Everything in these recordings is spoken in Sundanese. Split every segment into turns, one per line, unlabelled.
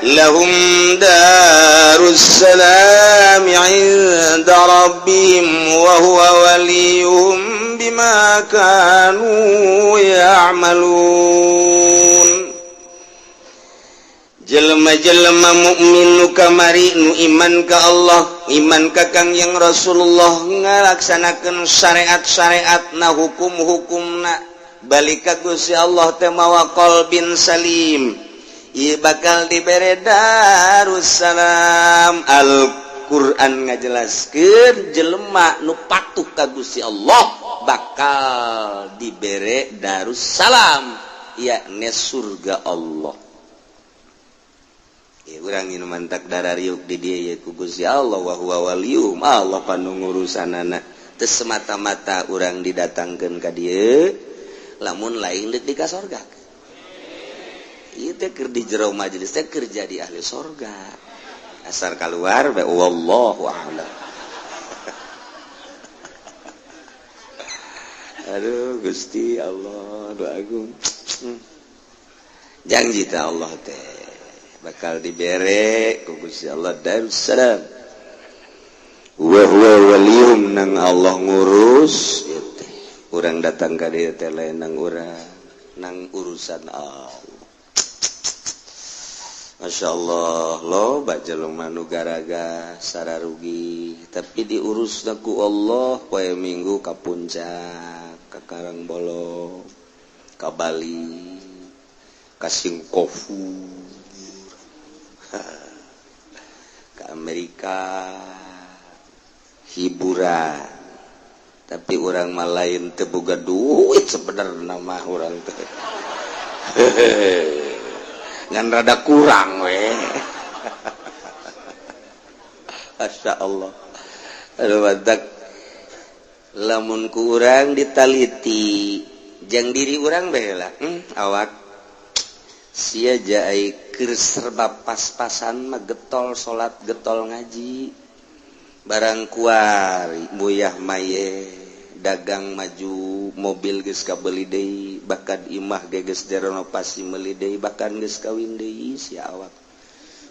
lahum darussalam 'inda rabbihim wa huwa waliyuhum bima kanu ya'malun. Jelema-jelema mukmin nu kamari nu iman ka Allah, iman ka Kangjeng Rasulullah, ngalaksanakeun syariat-syariatna, hukum-hukumna balik ka Gusti Allah teh mawa qalbin salim, ieu bakal dibere Darussalam. Al-Qur'an ngajelaskeun jelema nu patuh ka Gusti Allah bakal dibere Darussalam, yakni surga Allah. Urang inu mantak darariuk di dia ya ku Gusti Allah wa huwa waliyum, Allah panu ngurusanana. Teu semata-mata urang didatangkeun ka dieu lamun lain deuk di ka sorga. Ieu teh keur di jero majelis teh keur jadi ahli sorga. Asar kaluar bae wallahu a'lam. Aduh Gusti Allah doagung. Janji ta Allah teh bakal dibere ku Gusti Allah Darussalam. Wa huwa waliyum nang Allah ngurus teh. Urang datang ka dieu teh lain nang urang, nang urusan Allah. Masyaallah lo bajelema nu garaga sararugi tapi diurusna ku Allah poe Minggu ka puncak, ka Karangbolo, ka Bali, ka Singkofu, ke Amerika hiburan, tapi orang mah lain teu boga duit sebenarnya mah urang teh ngan rada kurang we. Masya Allah. Aduh badak lamun ku urang ditaliti jang diri urang bae lah awak sia jaai keur serba pas-pasan mah getol salat getol ngaji barang kuari buyah maye dagang maju mobil geus kabeuli deui bakad imah ge geus direnovasi meuli deui bahkan geus kawin deui sia awak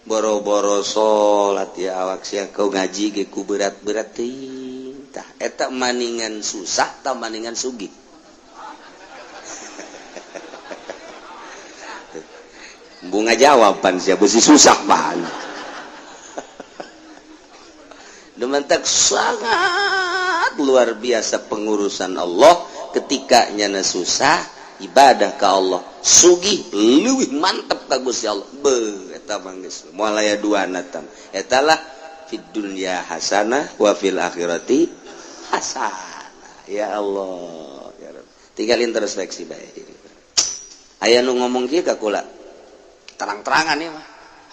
boro-boro salat ya awak sia kau ngaji ge ku berat-berat teuing tah eta maningan susah tah maningan sugih. Bunga jawaban siapa sih susah banget. Demantak sangat luar biasa pengurusan Allah ketika nyana susah ibadah ke Allah sugih leuwih mantep ka Gusti Allah. Beuh eta mah geus moal aya duana tam. Eta lah fid dunya hasanah wa fil akhirati hasanah. Ya Allah ya Rabb. Tinggal introspeksi bae diri. Aya nu ngomong kieu ka kula terang-terangan ya mah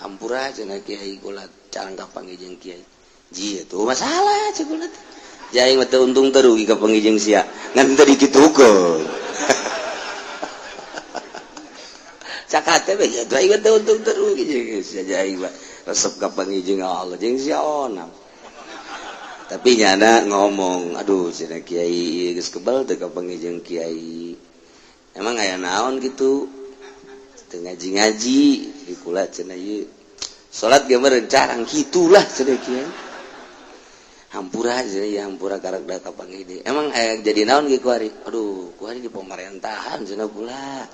hampura cenah kiai kula carang ka pangijeng kiai ji itu masalah cek kula teh jaing mah teu untung teu rugi ka pangijeng sia ngan teu dikitukeun cakat teh ya jaing mah teu untung teu rugi jeung sia jaing mah resep ka pangijeng Allah jeung sia onam tapi nyana ngomong aduh cenah kiai geus kebal teu ka pangijeng kiai emang aya naon gitu ngaji-ngaji di kula cenah ieu salat ge meureun carang kitulah cenah kieu hampura cenah ieu hampura karek ka pangide emang aya jadi naon ge kuari aduh kuari di pemerintahan cenah kula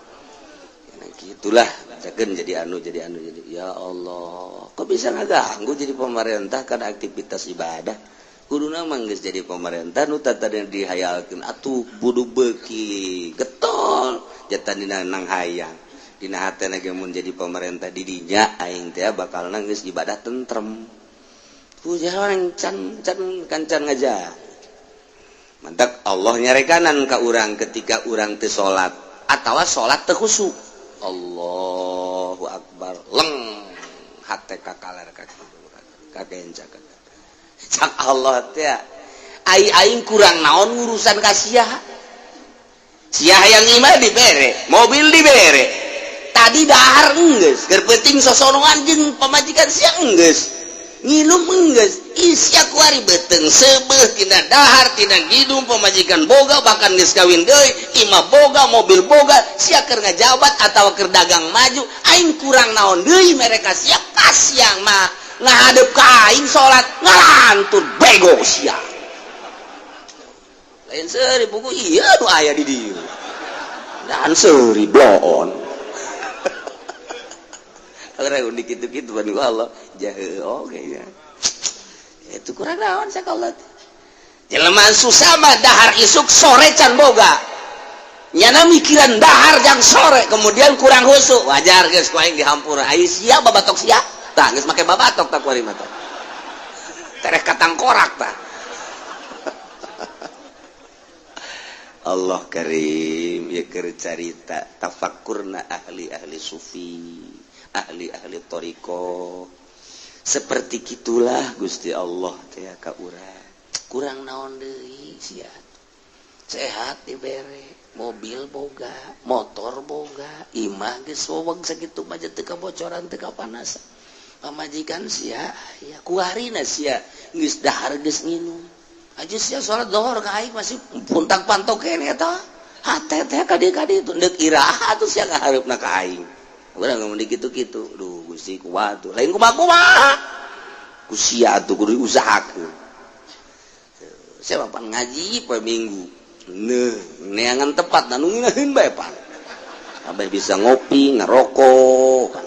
cenah kitulah cakeun jadi anu jadi ya Allah kok bisa ngaganggu jadi pemerintah kana aktivitas ibadah kuduna mah geus jadi pemerintah nu tadi dihayalkeun atuh budu beuki getol jatan dina nang hayang dina hatena ge mun jadi pemerintah di dinya aing teh bakal geus ibadah tentrem. Pujawan can kancan ngaja. Mantap Allah nyarekanan ka urang ketika urang teu salat atawa salat teu khusyuk. Allahu akbar. Leng hate kakalar ka kagencakeun. Cak Allah teh aing kurang naon urusan ka sia. Sia hayang imah dibere, mobil dibere. Tadi dahar enggeus keur penting sosonongan jeung pamajikan sia enggeus nginum enggeus isya kuari beteng sebeuh tina dahar tina ngidum pemajikan boga bahkan geus kawin deui imah boga mobil boga sia keur ngajabat atawa keur dagang maju aing kurang naon deui mereka sia kasiang mah ngadep ka aing salat ngalantur bego sia lain seuri buku iya nu aya di dieu dan seuri bloon orang unik gitu-gitu kan Allah jahe oke ya itu kurang naon sakalot jelema susah mah dahar isuk sore can boga nyana mikiran dahar jang sore kemudian kurang husuk wajar geus ku aing dihampura ai sia babatok sia tah geus make babatok tak kuari mah tah tereh katang korak tah Allah karim ya keur carita tafakkurna ahli-ahli sufi ahli-ahli toriko seperti gitulah Gusti Allah teh ka urang kurang naon deui sia sehat dibere mobil boga motor boga imah geus weweg sakitu mah teu kabocoran teu kapanasan pamajikan sia ya kuarina sia geus dahar geus nginum aja sia salat zuhur ka aing masih puntak pantok kene eta hate teh ka dieu itu deuk iraha atuh sia ngahareupna ka aing urang ngomong gitu-gitu duh Gusti kuat tuh lain kumaha ku sia atuh kudu diusahakeun saya papan ngaji poe minggu neangan tepat anu ngeunaheun bae pan abah bisa ngopi ngerokok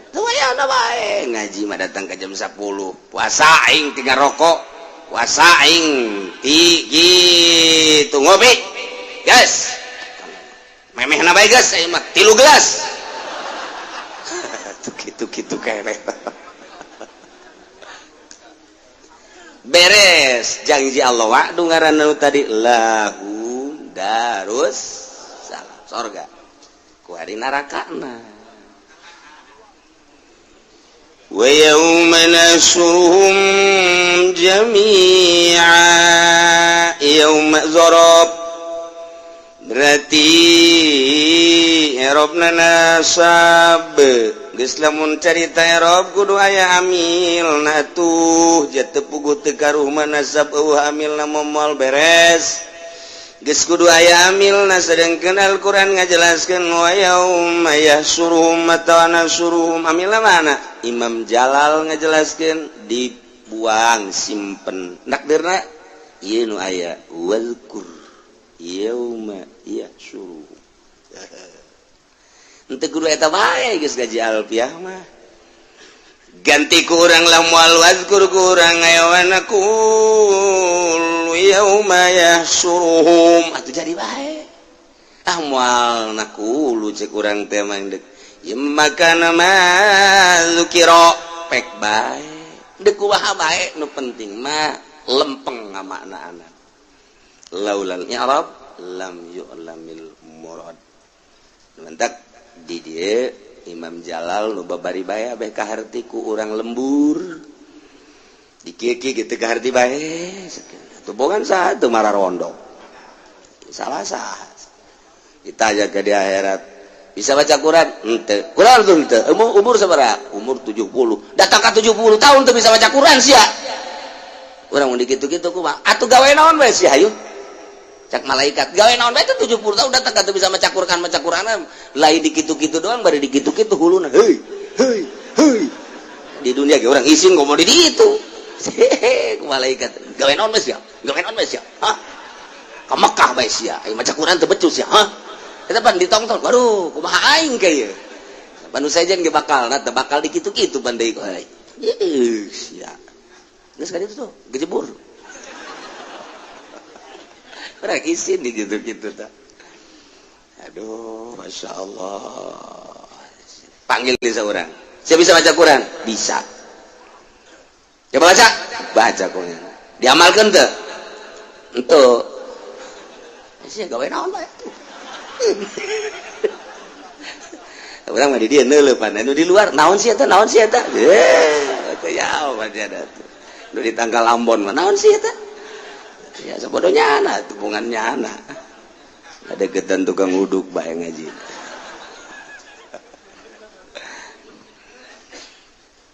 teu aya na bae ngaji mah datang ke jam 10 puasa aing ti ngarokok puasa aing ti gitu ngopi guys memehna bae guys aing mah 3 gelas gitu kere beres janji Allah waktu ngaranna tadi lahu darus salam sorga ku hari narakana wa yauma nasuruhum jami'a yauma zarab berarti erobna nasab geus lamun carita erob kudu aya amil nah tuh jatuh puguh teu karuh manasab eueuh amilna momol beres geus kudu aya amilna sedengkeun Al-Qur'an ngajelaskeun wa yauma yahsuruhum atawa nasuruhum amilna mana Imam Jalal ngajelaskeun dibuang simpen nakdirna ieu nu aya walkur yauma yahsuruhum ente kudu eta bae geus gaji alfiah mah ganti ku urang lamual wazkur ku urang ngayawana kul yauma yahsuruhum atuh jadi bae ah moal nakulu cek urang teh mah deuk makana mazukira pek bae deuk kumaha bae nu penting mah lempeng ngamaknaana laulal i'rab lam yu'lamil murad mantak di dia Imam Jalal nu babari bae abeh kaharti ku urang lembur di kieu-kieu gitu kaharti bae tuh bogan saha teu marah rondo salah saha ditanya ke di akhirat bisa baca Quran henteu Quran tuh henteu umur sabaraha umur 70 datang ka 70 tahun teu bisa baca Quran sia urang mun dikitu-kitu kumaha atuh gawe naon bae sia hayu cak malaikat gawe naon bae teh 70 tahun datang ka teu bisa maca Quran lain dikitu-kitu doang bari dikitu-kitu huluna heuy di dunia ge urang isin ngomong di ditu ku malaikat gawe naon bae sia hah ka Mekah bae sia aya maca Quran teu becus sia hah eta pan ditongtong waduh kumaha aing ka ieu panu sajen ge bakalna teu bakal dikitu-kitu pan deui ku aing sia geus ka ditu tuh gejebur orang isin di gitu-gitu tak. Aduh, masya Allah. Panggil dia seorang. Saya bisa baca Quran? Bisa. Coba baca? Baca Quran. Diamalkan tuh? Untuk. Saya gawe naon bae tuh. Orang mah di dia neuleuh pan. Nu di luar naon sih eta? Teu yaho pan ada tuh. Nu di tangkal Ambon mah naon sih eta? Ya sebodohnya anak, tupungannya anak. Ada ketan tukang uduk bae ngaji.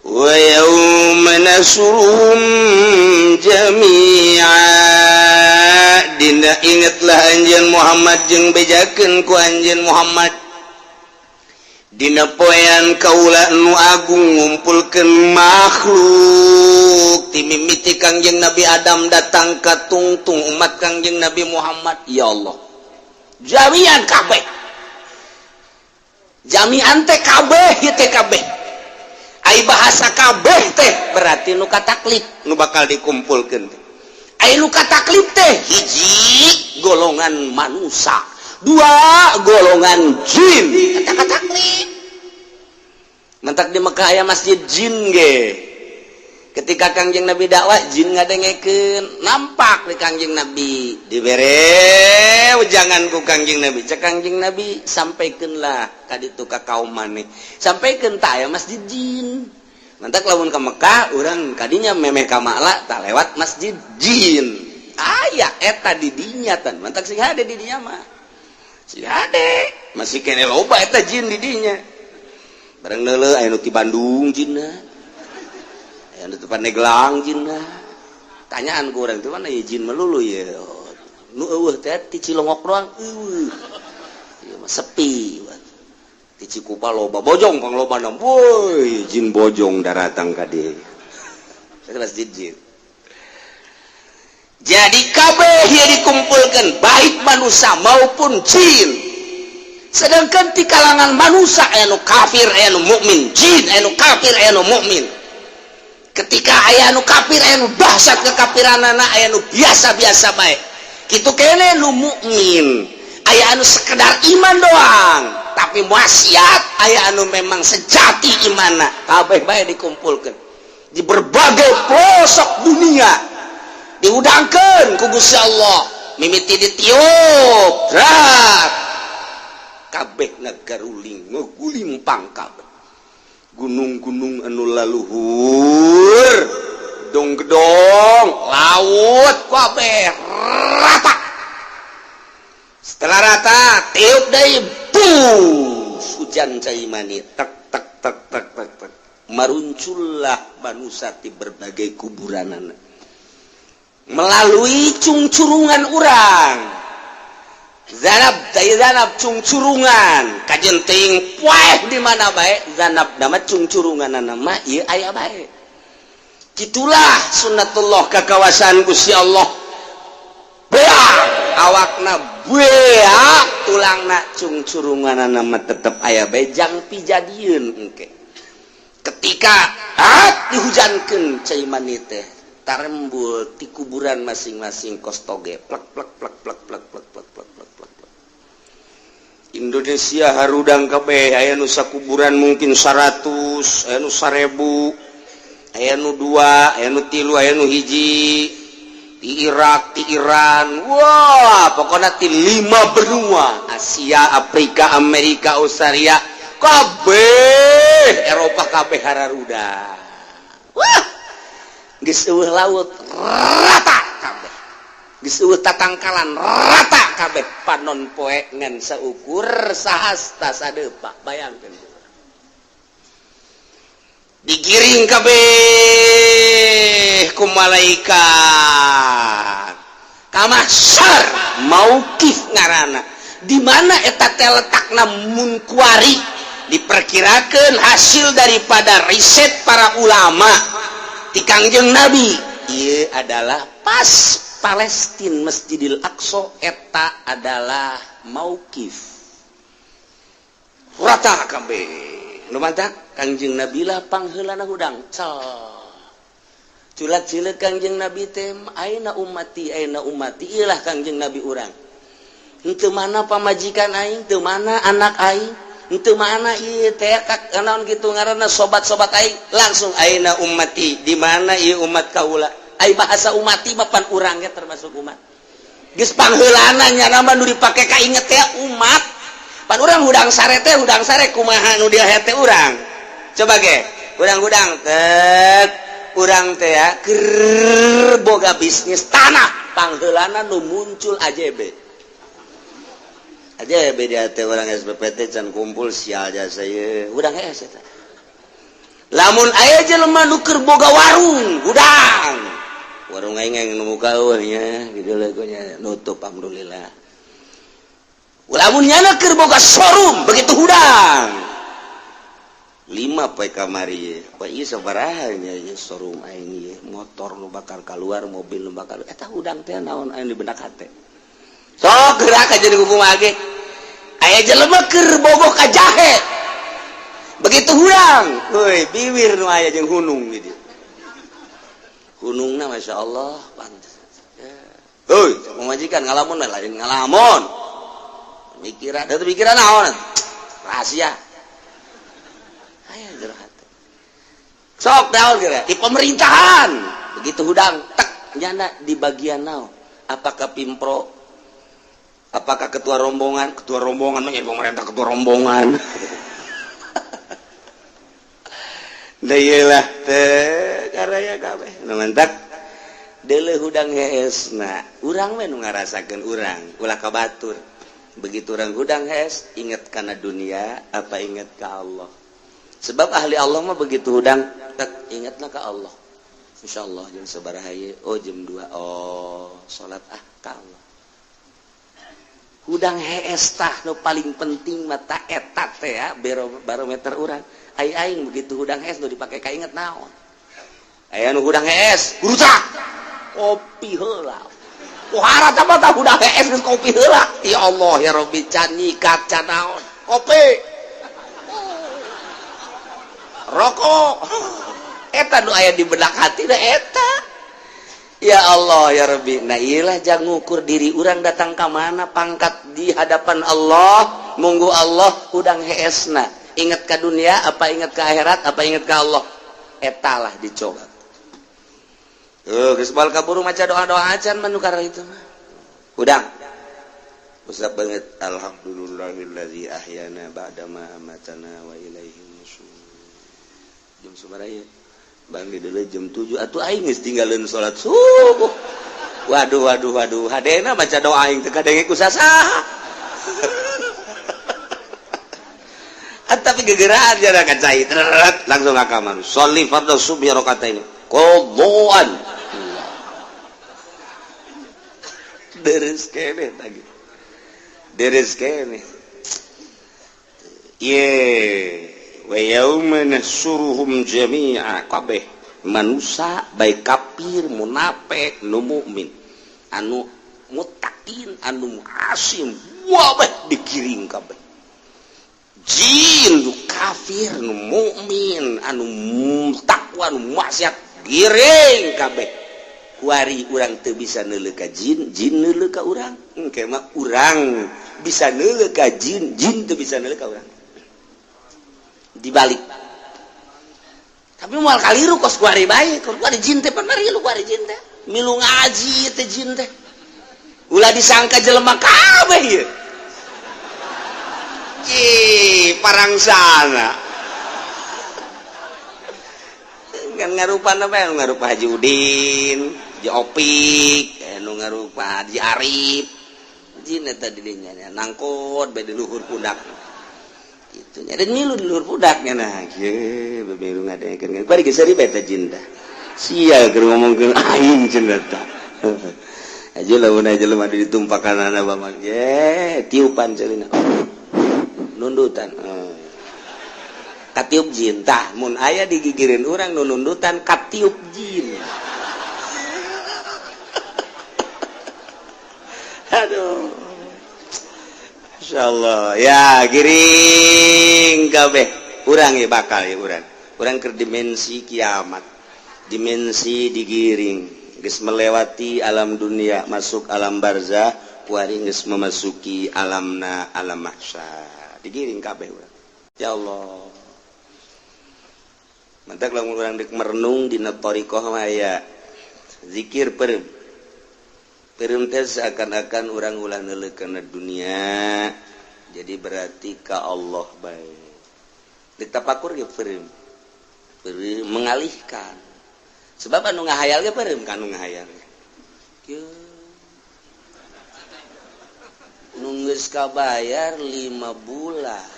Wa yauma nasurum jami'a dina ingatlah anjeun Muhammad jeung bejakeun ku anjeun Muhammad dina poean kaula nu agung ngumpulkeun makhluk ti mimiti Kangjeng Nabi Adam datang ka tungtung umat Kangjeng Nabi Muhammad. Ya Allah, jami'an kabeh, jami'an teh kabeh ieu teh kabeh ai bahasa kabeh teh berarti nu kataklif nu bakal dikumpulkeun ai nu kataklif teh hiji golongan manusia, dua golongan jin. Kata taklif mentak di Mekah aya masjid jin ge. Ketika Kangjeng Nabi dakwah jin ngadengekeun nampak di Kangjeng Nabi dibere jangan ku Kangjeng Nabi cek Kangjeng Nabi sampaikeunlah ka ditu ka kaum maneh sampaikeun tah aya masjid jin. Mentak lamun ka Mekah urang kadinya memeh ka Ma'la tah lewat masjid jin aya eta di dinya tan mentak sing hade di dinya mah si hade masih kene loba eta jin di dinya bareng neuleuh aya nu ti Bandung jinna aya nu ti Pandeglang jinna tanyaan ku urang teh mana ieu jin melulu ye nu eueuh teh ti Cilongok doang eueuh ieu mah sepi ti Cikupa loba bojong pang loba na woi jin bojong daratang ka dieu eta masjid jin. Jadi kabeh yang dikumpulkan baik manusia maupun jin. Sedangkan di kalangan manusia aya nu kafir aya nu mukmin, jin aya nu kafir aya nu mukmin. Ketika aya nu kafir aya nu dahsyat kekafiranana aya nu biasa-biasa bae. Kitu kene nu mukmin, aya anu sekedar iman doang, tapi maksiat aya anu memang sejati imanna. Kabeh bae dikumpulkan di berbagai pelosok dunia. Diudangkeun ku Gusti Allah mimiti ditiup rat kabeh nagaruling ngulimpang kabeh gunung-gunung anu laluhur gedong-gedong laut kabeh rata setelah rata tiup deui bus hujan cai mani tek tek tek tek tek tek maruncullah manusia ti berbagai kuburanana melalui cungcurungan urang zanab cungcurungan kajenting poeh di mana bae zanab nama cungcurunganana mah ieu aya bae kitulah sunnatullah ka kawasan Gusti Allah beak awakna beak tulangna cungcurunganana mah tetep aya bae jang pijadieun engke ketika dihujankeun cai mani teh tarembul di kuburan masing-masing kostoge plak plak plak plak plak plak plak plak plak plak plak. Indonesia harudang kabeh aya nu sakuburan mungkin 100 aya nu 1000 aya nu 2 aya nu 3 aya nu hiji di Irak di Iran wah pokoknya ti 5 benua Asia Afrika Amerika Australia kabeh Eropa kabeh hararudang wah geus eueuh laut rata kabeh geus eueuh tatangkalan rata kabeh panon poe ngan saukur sahasta sadeupa bayangkeun digiring kabeh ku malaikat ka mahsyar mauqif ngaranna di mana eta teh letakna mun kuari diperkirakeun hasil daripada riset para ulama di Kangjeng Nabi ieu adalah pas Palestina Masjidil Aqsa eta adalah mauqif rata kabeh nu mantak Kangjeng Nabi lah pangheulana hudang cal culat-cileut Kangjeng Nabi teh ayeuna ummati ieu lah Kangjeng Nabi urang henteu mana pamajikan aing teu mana anak aing itu mana ieu teh naon kitu ngaranna sobat-sobat aing langsung ayeuna ummati di mana ieu umat kaula ai bahasa umati mah pan urang ge termasuk umat geus pangheulana nya nama nu dipake ka inget teh umat pan urang hudang sare teh hudang sare kumaha nu dia teh urang coba ge urang-urang tek urang teh ya keur boga bisnis tanah pangheulana nu muncul AJB aja beda teh orang SPPT can kumpul sial jasa ye urang eta lamun aya jelema nu keur boga warung gudang warung aing nu muka nya gitu lagunya nutup alhamdulillah lamun nyana keur boga showroom begitu hudang 5 poe kamari poe ieu sabaraha nya showroom aing ieu motor nu bakal keluar mobil nu bakal eta hudang teh naon anu di benak hate sok gerak aja di kuku mage aya jelema keur bogoh ka jahe begitu hudang euy bibir nu aya jeung hunung gitu hunungna masyaallah pantes euy majikan ngalamun lain ngalamun mikiran da pikiran naon rahasia aya jero hate sok daol geura di pemerintahan begitu hudang tek nyana di bagian naon apakah pimpro apakah ketua rombongan mah pemerintah ketua rombongan da ieulah teh karaya kabeh nu mentak deuleu hudang heesna urang we nu ngarasakeun urang ulah ka batur begitu urang hudang hees inget kana dunia apa inget ka Allah sebab ahli Allah mah begitu hudang tak ingatna ka Allah insyaallah jam sabaraha ieu oh jam 2 oh salat ka Allah hudang hees tah nu paling penting mata eta teh ya barometer urang aing begitu hudang hees nu dipake ka inget naon aya nu hudang hees gurutak kopi heula kuharat apa tah hudang hees geus kopi heula ya Allah ya Rabbi can nyikat can naon kopi rokok eta nu aya di benak hati da eta ya Allah ya Rabbi nah iyalah jang ngukur diri urang datang ka mana pangkat di hadapan Allah munggu Allah hudang heesna ingat ka dunia apa ingat ka akhirat apa ingat ka Allah eta lah dicoba geus bal kaburu maca doa-doa acan manu karena itu mah hudang usap banget alhamdulillahillazi ahyana ba'da ma amatana wa ilaihi nusyur jam sabaraha banggi deuleu jam 7 atuh aing geus tinggalin salat subuh waduh hadena maca doa aing teu kadenge ku sasaha tapi gegeraan jana kacai langsung akaman sholli fardhu subhi rakaatain qadhaan deres kene tadi deres kene wa yauma nahsuruhum jami'a kabeh manusia baik kafir munafik nu mukmin anu muttaqin anu muasim wabeh dikiring kabeh jin nu kafir nu mukmin anu takwa nu maksiat giring kabeh kuari urang teu bisa neuleuh ka jin neuleuh ka urang engke mah urang bisa neuleuh ka jin teu bisa neuleuh ka urang dibalik tapi moal kaliru kos kuari bae kuari jin teh pan mari lu kuari jin teh milu ngaji teh jin teh ulah disangka jelema kabeh ieu parang sana kan ngarupa apa ngarupa Haji Udin Haji Opik nu ngarupa Haji Arif jin eta di dinya nangkot bae di luhur pundak itu nya dan milu di luhur pundaknya nah ye beberu ngadengekeun bari geus sari beta jin teh sia keur ngomongkeun aing cenah tah aja lamun aja lemah ditumpakanana bamak ye tiupan ceulina nundutan katiup jin tah mun aya digigireun urang nu nundutan katiup jin aduh insyaallah ya giring kabeh urang ye bakal ya urang keur dimensi kiamat dimensi digiring geus melewati alam dunia masuk alam barzah kuari geus memasuki alam mahsyar digiring kabeh urang ya Allah mantak lamun urang deuk merenung dina thariqah mah aya zikir pereum teh seakan-akan urang ulah neuleuh kana dunia jadi berarti ka Allah bae deuk tapakur ge pereum mengalihkan sebab anu ngahayal ge pereum kan anu ngahayal kieu nu geus kabayar 5 bulan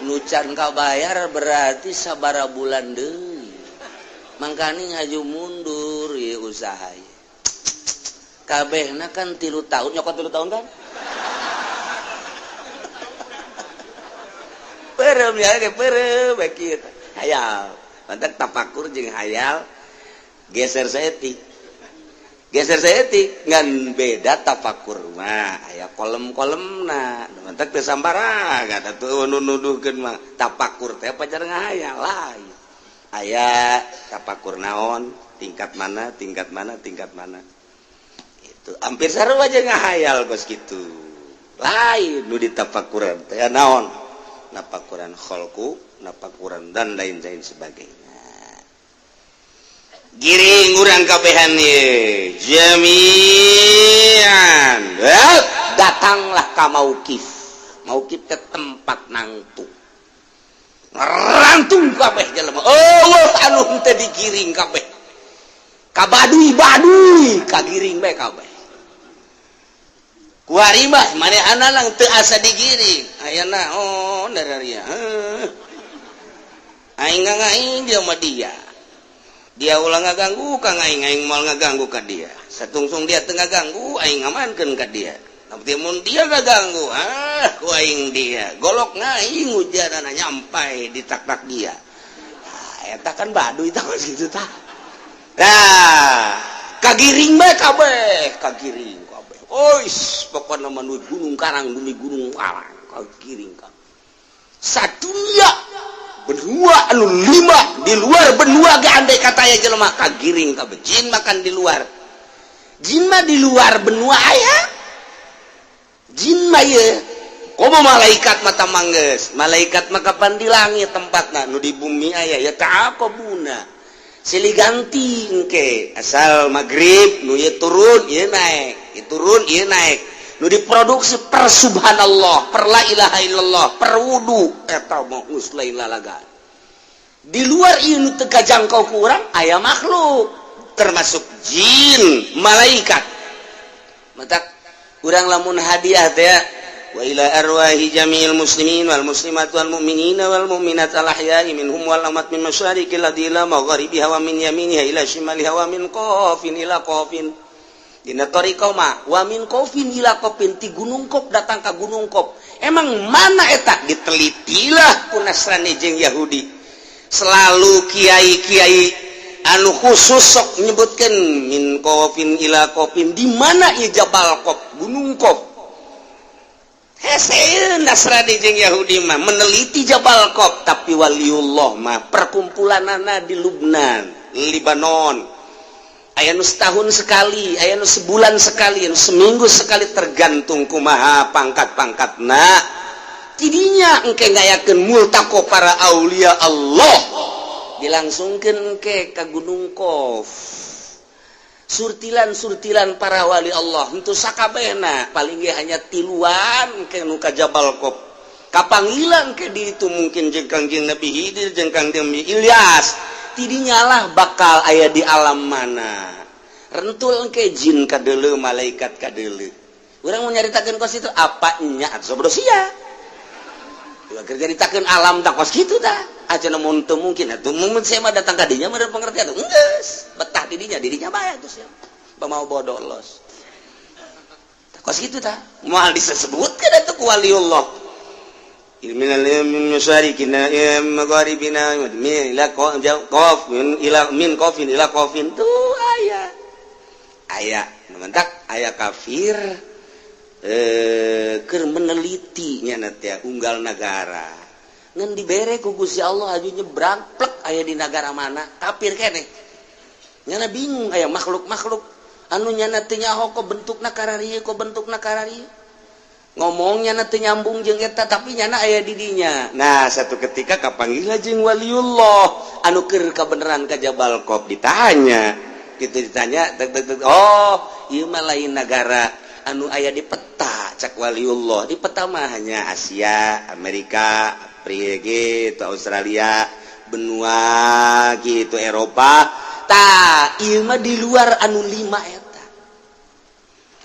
nucan ka bayar berarti sabara bulan deui mangkani ngaju mundur ya usaha kabehna kan 3 tahun nyokot 3 tahun kan perem ya perem bakit hayal mantap tapakur jeung hayal geser setik ngan beda tafakur mah aya kolom-kolomna mantap teu sambaraga atuh nuduhkeun mah tafakur teh pajar ngahayal lain aya tafakur naon tingkat mana itu hampir sarua aja ngahayal geus kitu lain nu ditafakuran teh naon nafakuran khalqu nafakuran dan lain-lain sebagainya giring urang kabehan ye jami'an datanglah ka maukif teh tempat nangtung rantung kabeh jelema anu teh digiring kabeh ka baduy kagiring bae kabeh kuari mah manehana lang teu asa digiring ayeuna dararia aing ngaing dia mah dia ulang ngaganggu kang aing moal ngaganggu ka dia satungsung dia teu ngaganggu aing ngamankeun ka dia tapi mun dia ngaganggu ku aing dia golok aing hujanana nyampai di tak-tak dia eta kan baduy tah kitu tah kagiring bae kabeh ois pokona mah nu gunung karang demi gunung karang kagiring ka sadunya benua anu 5 di luar benua ge andai kata aya jelema kagiring kabeh jin makan di luar jin mah di luar benua aya jin mah ye komo malaikat mata manggeus malaikat mah kapan di langit tempatna nu di bumi aya ya tah kabuna silih ganti engke asal maghrib nu ye turun ieu naik nu diproduksi per subhanallah per la ilaha illallah per wudu eta mah geus lain lalaga di luar ieu nu teu kajangkau ku urang aya makhluk termasuk jin malaikat mata urang lamun hadiah teh wa ila arwahi jami'il muslimin wal muslimat wal mu'minina wal mu'minat al ahya'i minhum wal amat min masyariqil ardi ila magharibiha wa min yaminiha ila shimaliha wa min qafin ila qafin dina tariqah mah wa min qafin ila qafin ti gunung kop datang ka gunung kop emang mana eta ditelitilah ku Nasrani jeung Yahudi selalu kiai-kiai anu khusus sok nyebutkeun min qafin ila qafin di mana ieu Jabal Qaf gunung Qaf hese Nasrani jeung Yahudi mah meneliti Jabal Qaf tapi waliullah mah perkumpulanana di Lubnan Libanon aya nu setahun sekali aya nu sebulan sekali anu seminggu sekali tergantung kumaha pangkat-pangkatna tidinya engke ngayakeun multaqo para aulia Allah dilangsungkeun engke ka gunung Qaf surtilan para wali Allah henteu sakabehna paling ge hanya tiluan ke nu ka Jabal Qaf kapanggilan ke di itu mungkin jeung Kangjeng Nabi Khidir jeung Kangjeng Nabi Ilyas tidinya lah bakal aya di alam mana rentul engke jin kadeuleu malaikat kadeuleu urang mau nyaritakeun kos itu apa nya atuh sia kerja ditakeun alam tak kos kitu tah aja mun teu mungkin atuh mun saya mah datang ka dinya mah pengertian geus betah didinya bae atuh sia mau bodolos kos kitu tah moal disebutkeun atuh ku waliullah ilminal min masyarikina magharibina min ila qafin ila qafin tu aya mentak aya kafir keur meneliti nya teh unggal negara ngan dibere ku Gusti Allah aju nyebrang plek aya di negara mana kafir keneh nya bingung aya makhluk-makhluk anu nyana teu nyaho ko bentukna kararieu ngomongnya nanti nyambung jeung eta tapi nyana aya di dinya nah satu ketika kapanggil jeung waliullah anu keur kabeneran ka Jabal Qaf ditanya ieu mah lain negara anu aya di peta cak waliullah di peta mah hanya Asia Amerika Afrika Australia benua gitu Eropa tah ieu mah di luar anu 5 eta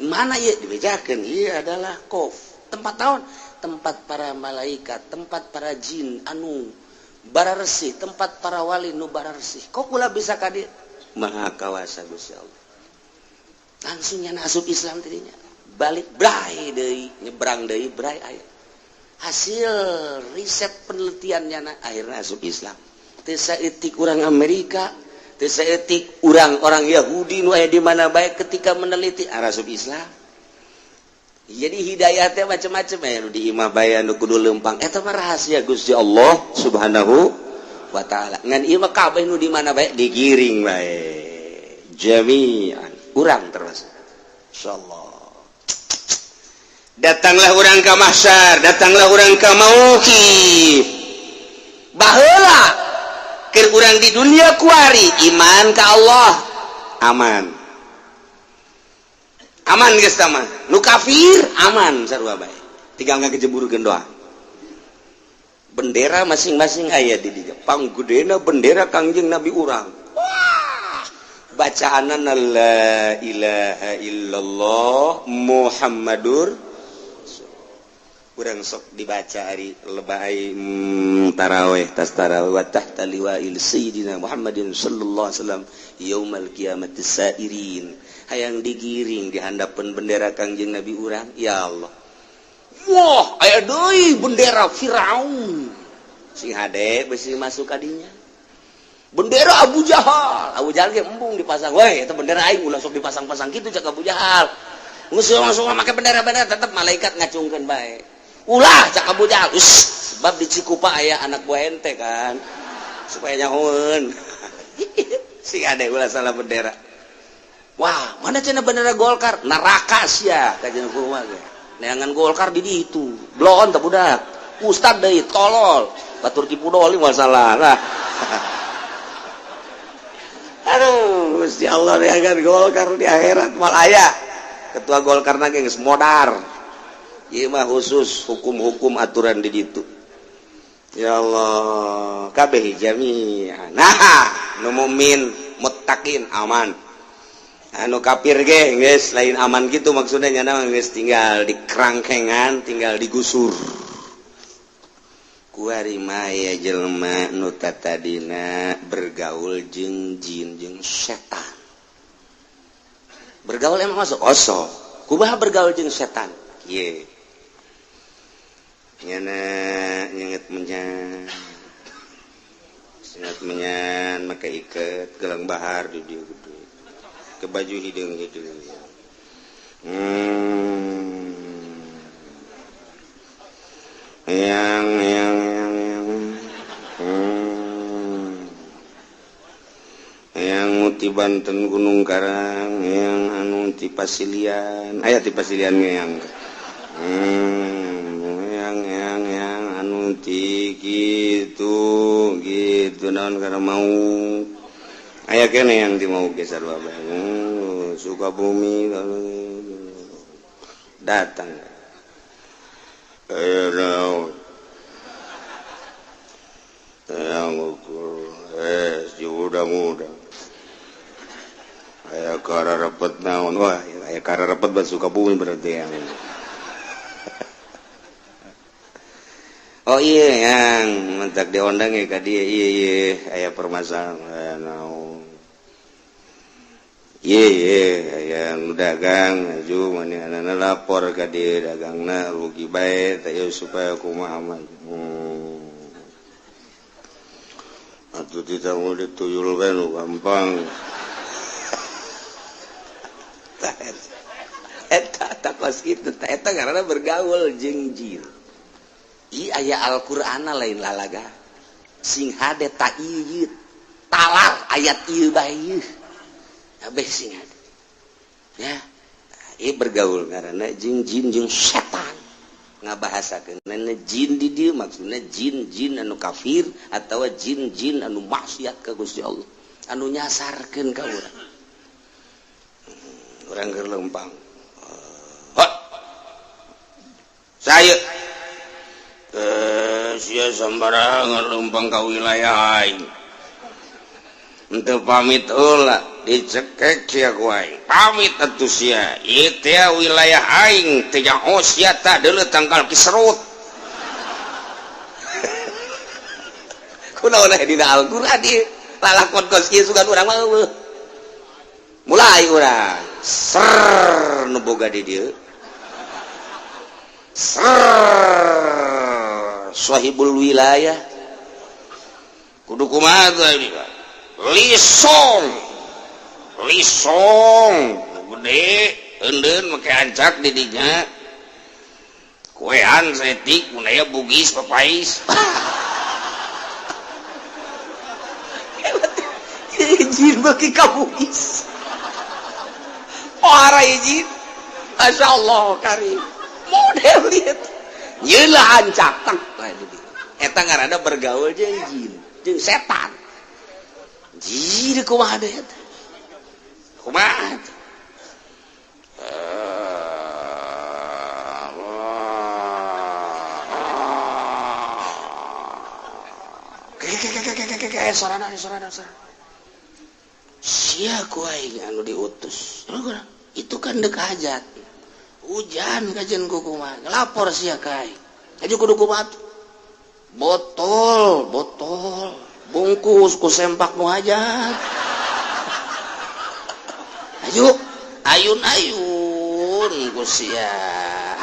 mana ya dibejakeun ieu adalah Qaf tempat naon? Tempat para malaikat, tempat para jin anu bara resih, tempat para wali nu bara resih. Kok kula bisa ka dieu? Maha kawasa Gusti Allah. Langsung nyana asup Islam tadinya. Balik bray deui, nyebrang deui bray aya. Hasil riset penelitiannya akhirnya asup Islam. Teu saeutik urang Amerika, teu saeutik urang orang Yahudi nu aya di mana bae ketika meneliti asup Islam. Jadi hidayah teh macam-macam ya nu di imah bae nu kudu leumpang. Eta mah rahasia Gusti Allah Subhanahu wa taala. Ngan ieu mah kabeh nu di mana bae digiring bae. Jami'an. Urang terus. Insyaallah. Datanglah orang ke mahsyar, datanglah orang ke mauqif. Baheula keur urang di dunia kuari iman ka Allah aman. Aman geus tah mah. Nu kafir aman sarua bae. Tinggal ngajeburkeun doa. Bendera masing-masing aya di dieu. Panggedena bendera Kangjeng Nabi urang. Wah! Bacaanna la ilaha illallah Muhammadur urang sok dibaca hari lebay tarawih tas tarawih wa tahta liwa'il sayyidina Muhammadin sallallahu alaihi wasallam yaumal qiyamati sairin hayang digiring di handapan bendera Kangjeng Nabi urang ya Allah. Wah aya deui bendera Firaun sing hade besi masuk kadinya. Bendera Abu Jahal ge embung dipasang. Weh eta bendera aing ulah sok dipasang-pasang kitu cak Abu Jahal. Geus langsung make bendera-bendera tetep malaikat ngacungkeun bae. Ulah cak Abu Jahal sebab di Cikupa aya anak buah ente kan supaya nyahoeun si ade ulah salah bendera. Wah mana cenah bendera Golkar neraka sia kajian kumaha ge neangan Golkar di ditu blon teh budak ustad deui tolol batur tipu doli moal salah nah. Aduh Gusti Allah neangan Golkar di akhirat moal aya ketua Golkarna ge geus modar. Ieu mah khusus hukum-hukum aturan di ditu. Ya Allah, kabeh jami'an. Nah, nu mukmin muttaqin aman. Anu kafir ge geus lain aman gitu maksudnya nya geus tinggal di kerangkengan, tinggal digusur. Kuari mah aya jelema nu tatadina bergaul jeung jin jeung setan. Bergaul emang masuk oso. Kumaha bergaul jeung setan? Ieu. Nyana nyenget menyan make iket gelang bahar di dieu gede ke baju hideung yang muti Banten Gunung Karang yang anu ti Pasilian aya ti Pasilian yang anu ti gitu naon karena mau aya kene yang di mau geser bae Sukabumi datang naon yang ukur si muda aya kararepet naon wah aya kararepet ban Sukabumi berarti yang oh iya yang mentak diondang ya ka dia iya aya permasalahan naon iya aya dagang aju manehna lapor ka dia dagangna rugi bae teh supaya kumaha mah atuh ditanggung dituyul bae nu gampang eta takos kitu eta karena bergaul jeung jin. Aya Al-Qur'ana lain lalaga sing hade ta ieu talar ayat ieu bae ieu kabeh sing hade ya ieu bergaul ngaranna jeung jin jeung setan ngabahasakeun jin di dieu maksudna jin anu kafir atawa jin anu maksiat ka Gusti Allah anu nyasarkeun ka urang urang keur leumpang saya sia sambarangan leumpang ka wilayah aing henteu pamit heula dicekek sia ku aing pamit atuh sia ieu teh wilayah aing teh nyaho sia tah deuleu tangkal Kisrut kunaon dina Al-Qur'an ieu lalakon kos kieu sugan urang mah mulai urang ser nu boga di dieu ser sahibul wilayah kudu kumaha teh lisong gede endeun make ancak di dinya kuean setik munaya bugis papais izin bagi kabugis para izin Masya Allah karim model lihat yelah ancak tak eta ngarana bergaul jeung jin jeung setan jin kumaha deh eta kumaha sorana sia ku aing anu diutus itu kan dek hajat hujan kajen kumaha lapor sia ka aing aju kudu kumaha botol bungkus ku sempak nu hajat aju ayun ku sia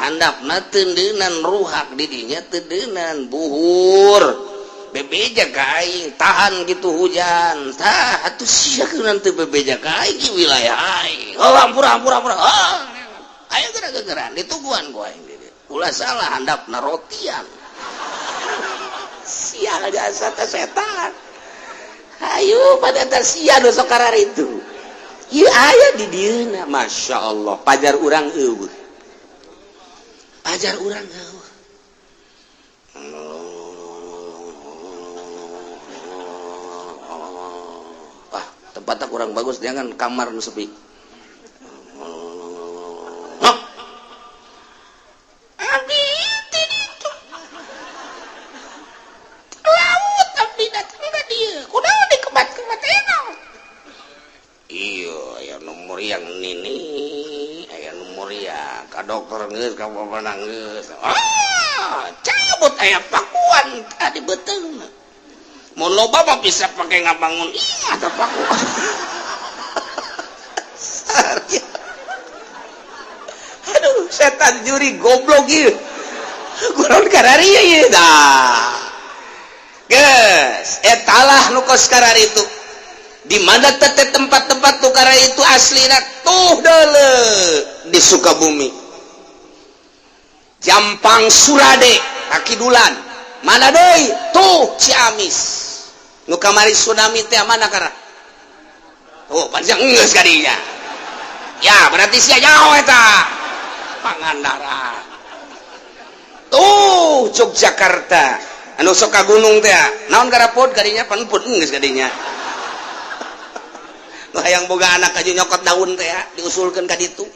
handapna tendeunan ruhak di dinya tendeunan buhur bebeja ka aing tahan gitu hujan tah atuh sia keunaan teu bebeja ka aing di wilayah aing hampura aya geura-geura dituguan ku aing ulah salah handapna rotian sia jasa teh setan ayo pada teh sia nu sok kararitu ieu aya di dieuna Masya Allah pajar urang eueuh tempatnya kurang bagus jangan kamar nu sepi laut tapi datang dia kunaon dikebat-kebat enak iya aya nomor yang nini aya nomor ya ka dokter geus ka pamana geus cabut aya pakuan tadi beteung mau loba mah bisa pakai ngabangun iya atau paku aduh setan juri goblok ieu kurang karari ieu dah geus etalah nu kos karari itu di mana teh tempat-tempat tu karari itu aslina tuh deuleu di Sukabumi Jampang Surade Kakidulan mana deui tuh Ciamis nu kamari tsunami teh mana karena tuh panjang geus kadinya ya berarti sia jauh eta Pangandaran tuh Yogyakarta anu sok ka gunung teh naon garapod kadinya panpun geus kadinya nu hayang boga anak aju nyokot daun teh diusulkeun ka ditu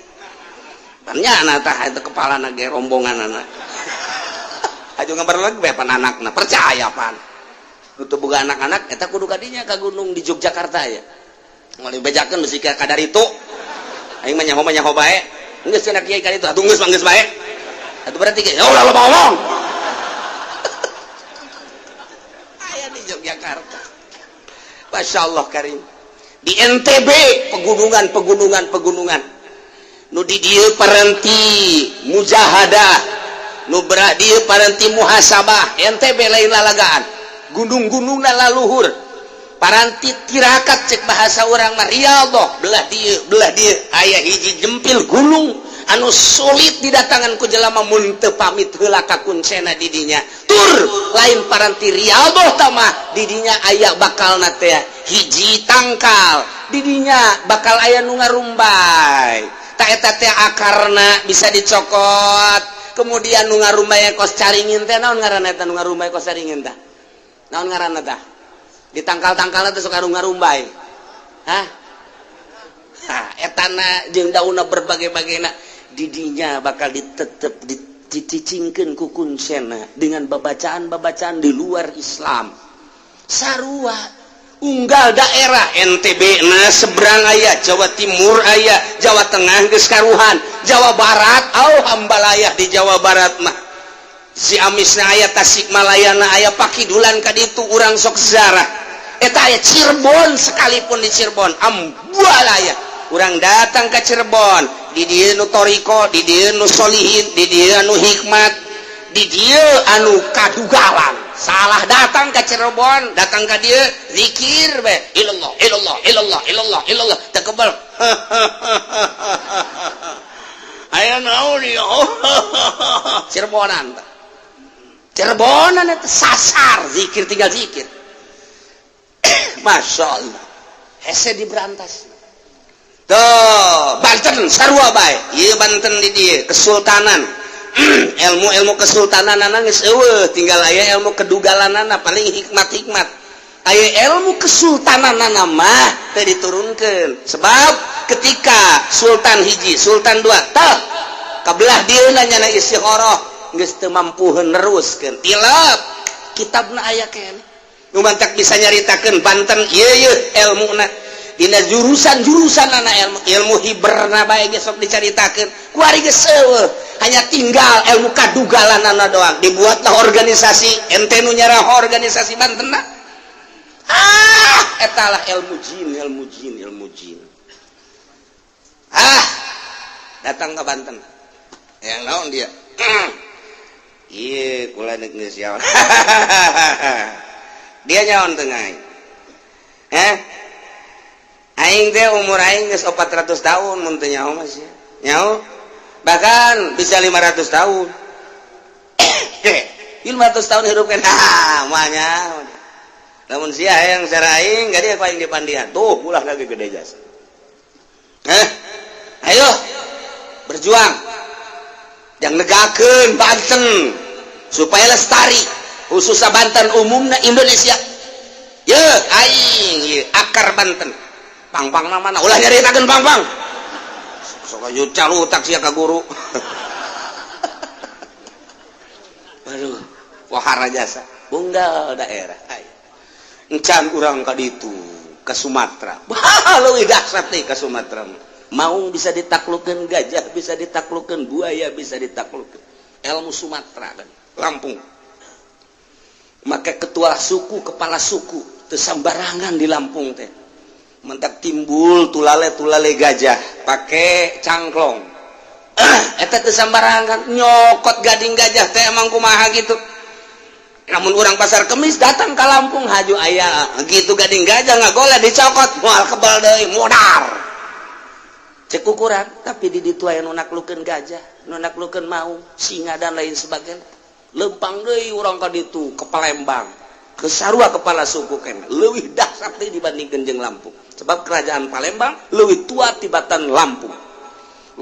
pannyana tah eta kepalana ge rombonganana aju ngabar lagi bae pan anakna percaya pan nutup boga anak-anak eta kudu kadinya ka gunung di Yogyakarta ya ngali bejakeun bisi ka kadar itu aing mah nyaho bae geus cenah kiai ka ditu atuh geus mah geus bae atuh berarti ge ya ulah loba ngomong aya di Yogyakarta Masya Allah karim di NTB pegunungan nu di dieu paranti mujahadah nu berat dieu paranti muhasabah NTB lain lalagaan gunung-gunung laluhur paranti tirakat cek bahasa orang mah Riyadhah belah dia aya hiji jempil gunung anu sulit didatangan ku jelema mun teu pamit heula ka kuncena di dinya tur lain paranti Riyadhah tah mah di dinya aya bakalna teh hiji tangkal di dinya bakal aya nu ngarumbay ta eta teh akarna bisa dicokot kemudian nu ngarumbay kos caringin teh naon ngaranna eta nu ngarumbay kos caringin tah naon ngaranna tah ditangkal-tangkalna teh sok ngarumbay etana jeung daunna berbagai-bagena didinya bakal ditetep dicicingkeun ku kuncena dengan babacaan-babacaan di luar Islam sarua unggal daerah NTB nah seberang aya Jawa Timur aya Jawa Tengah geus karuhan Jawa Barat hambalayah di Jawa Barat mah si amisna aya Tasikmalaya aya Pakidulan ka ditu urang sok zarah eta aya Cirebon sekalipun di Cirebon ambualaya urang datang ke Cirebon di dieu nu toriko di dieu nu solihin di dieu anu hikmat di dieu anu kadugalan salah datang ke Cirebon datang ke dia zikir be ilallah ilallah ilallah ilallah ilallah tekebal aya naon ya Cirebonan itu sasar zikir tinggal zikir Masya Allah hese diberantas tuh Banten sarua bae ieu Banten di dieu kesultanan ilmu kesultanan nangis tinggal aya ilmu kedugalanana paling hikmat aya ilmu kesultanan mah teu diturunkeun sebab ketika sultan hiji sultan dua tah kabelah dieuna nyana istikharah geus teu mampuheun neruskeun tilap kitabna aya keneh nu mantak bisa nyaritakeun Banten ieu ilmuna dina jurusan ilmu hiberna bae geus sok dicaritakeun ku ari geus seueuh hanya tinggal ilmu kadugalanana doang dibuatlah organisasi ente nu nyarah organisasi Banten etalah ilmu jin datang ke Banten yang naon dia iya kula nek geus yaon dia nyaon tengah aing teh umur aing geus 400 tahun mun teu nyaho mas ya nyaho bahkan bisa 500 tahun 500 tahun hidup kan manya namun sia yang saraing gak dia paling dipandian tuh ulah lagi gede jasa ayo berjuang yang negakeun Banten supaya lestari khususnya Banten umumna Indonesia ye aing ye akar Banten pang-pang namana ulah nyaritakeun pang-pang sok aja calutak sia ka guru aduh wahara jasa unggal daerah encan urang ka ditu ke Sumatera leuwih dahsyat teh ka Sumatera maung bisa ditaklukkeun gajah bisa ditaklukkeun buaya bisa ditaklukkeun ilmu Sumatera kan Lampung maka ketua suku kepala suku teu sambarangan di Lampung teh mentak timbul tulale gajah pakai cangklong eta teu sambarangan nyokot gading gajah teh emang kumaha gitu namun orang pasar Kemis datang ke Lampung haju aya gitu gading gajah ngagoleh dicokot moal kebal deui modar cek ukuran tapi di ditu aya nu naklukeun gajah nu naklukeun maung singa dan lain sebagainya lempang deui urang ka ditu ke Palembang ke sarua kepala suku kena leuwih dahsyat deui dibandingkeun jeung Lampung sebab kerajaan Palembang lebih tua tibatan Lampung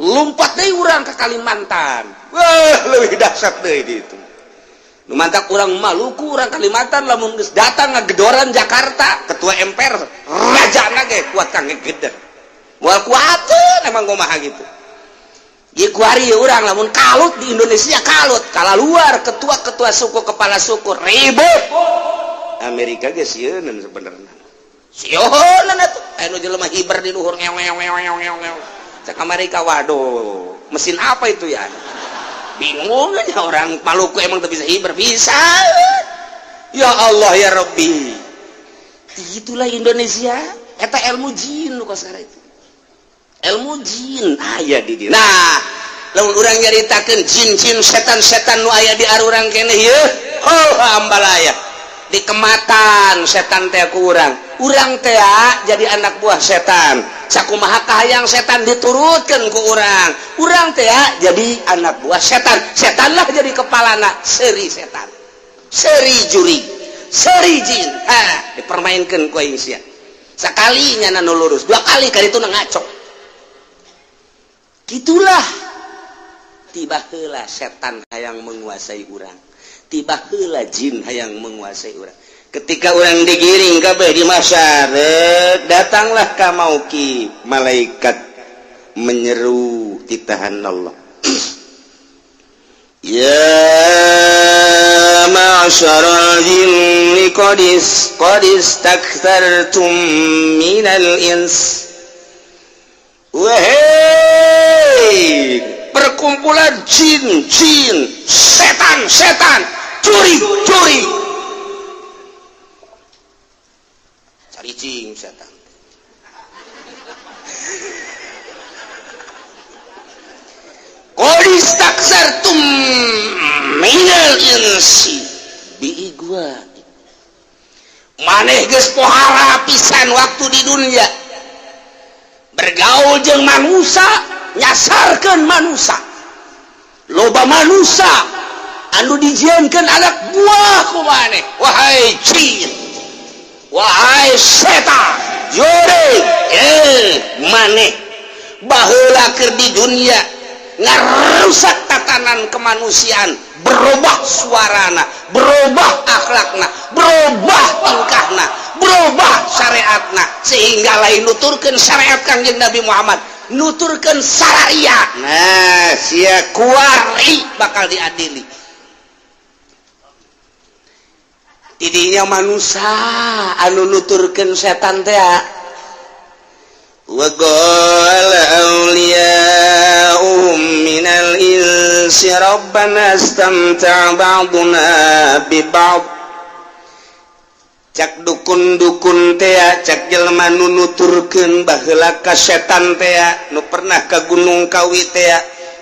lompat deui urang ke Kalimantan wah lebih dahsyat deui di itu nu mantak urang Maluku urang Kalimantan lamun geus datang ngagedoran Jakarta ketua MPR rajana ge kuat kangge geder moal kuateun emang kumaha gitu ieu kuari urang lamun kalut di Indonesia kalut kala luar ketua suku kepala suku ribut Amerika ge sieun sebenarnya sionan atuh anu jelema hiber di luhur ngeong cek Amerika waduh mesin apa itu ya bingung aja orang Maluku emang tuh bisa hiber bisa ya Allah ya Rabbi itulah Indonesia eta ilmu jin lu kasar itu ilmu jin aya di dieu nah lamun urang nyaritakeun jin-jin setan-setan nu aya di arurang keneh yeuh hambalaya di kematan setan teh ku urang teh jadi anak buah setan sakumaha kahayang setan diturutkeun ku urang teh jadi anak buah setanlah jadi kepalana seri setan seri juri seri jin dipermainkeun ku aing sia sakali nyana nu lurus dua kali kali itu ngaco gitulah tiba heula setan hayang menguasai urang tiba heula jin hayang menguasai urang ketika orang digiring kabeh di masyarakat datanglah ka mauki malaikat menyeru titahan Allah ya ma'syarul jinni qad istakthartum minal ins. Wahai perkumpulan jin, setan, curi. Cari cing setan. Qad istakthartum minal insi biigwa. Maneh geus pohara pisan waktu di dunia. Bergaul jeung manusia, nyasarkeun manusia. Loba manusia anu dijieunkeun anak buah ku maneh. Wahai jin, wahai setan, jore maneh baheula keur di dunia ngarusak tatanan kemanusiaan, berubah suarana, berubah akhlakna, berubah tingkahna, berubah syariatna, sehingga lain nuturkeun syariat Kangjeng Nabi Muhammad, nuturkeun syariat. Nah, sia kuari bakal diadili. Tidinya manusia anu nuturkeun setan teh wa qala awliya'uhum minal insi rabbana istamta'a ba'duna bi ba'd. Cak dukun-dukun teh, cak jelema nu nuturkeun baheula ka setan teh, nu pernah ka Gunung Kawi teh,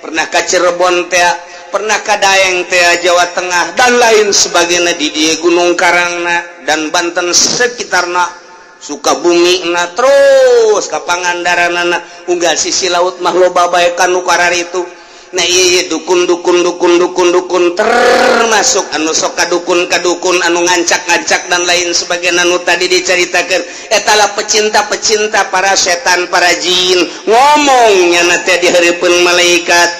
pernah ka Cirebon teh, pernah ka Daeng teh, Jawa Tengah dan lain sebagainya di dieu Gunung Karangna dan Banten sekitarna, Sukabumi na terus ka Pangandaranana, unggal sisi laut mah loba bae kanu kararitu. Nah iya dukun termasuk anu sok kadukun anu ngancak dan lain sebagainya anu tadi diceritakan. Etalah pecinta para setan, para jin, ngomongnya nanti dihareupeun malaikat.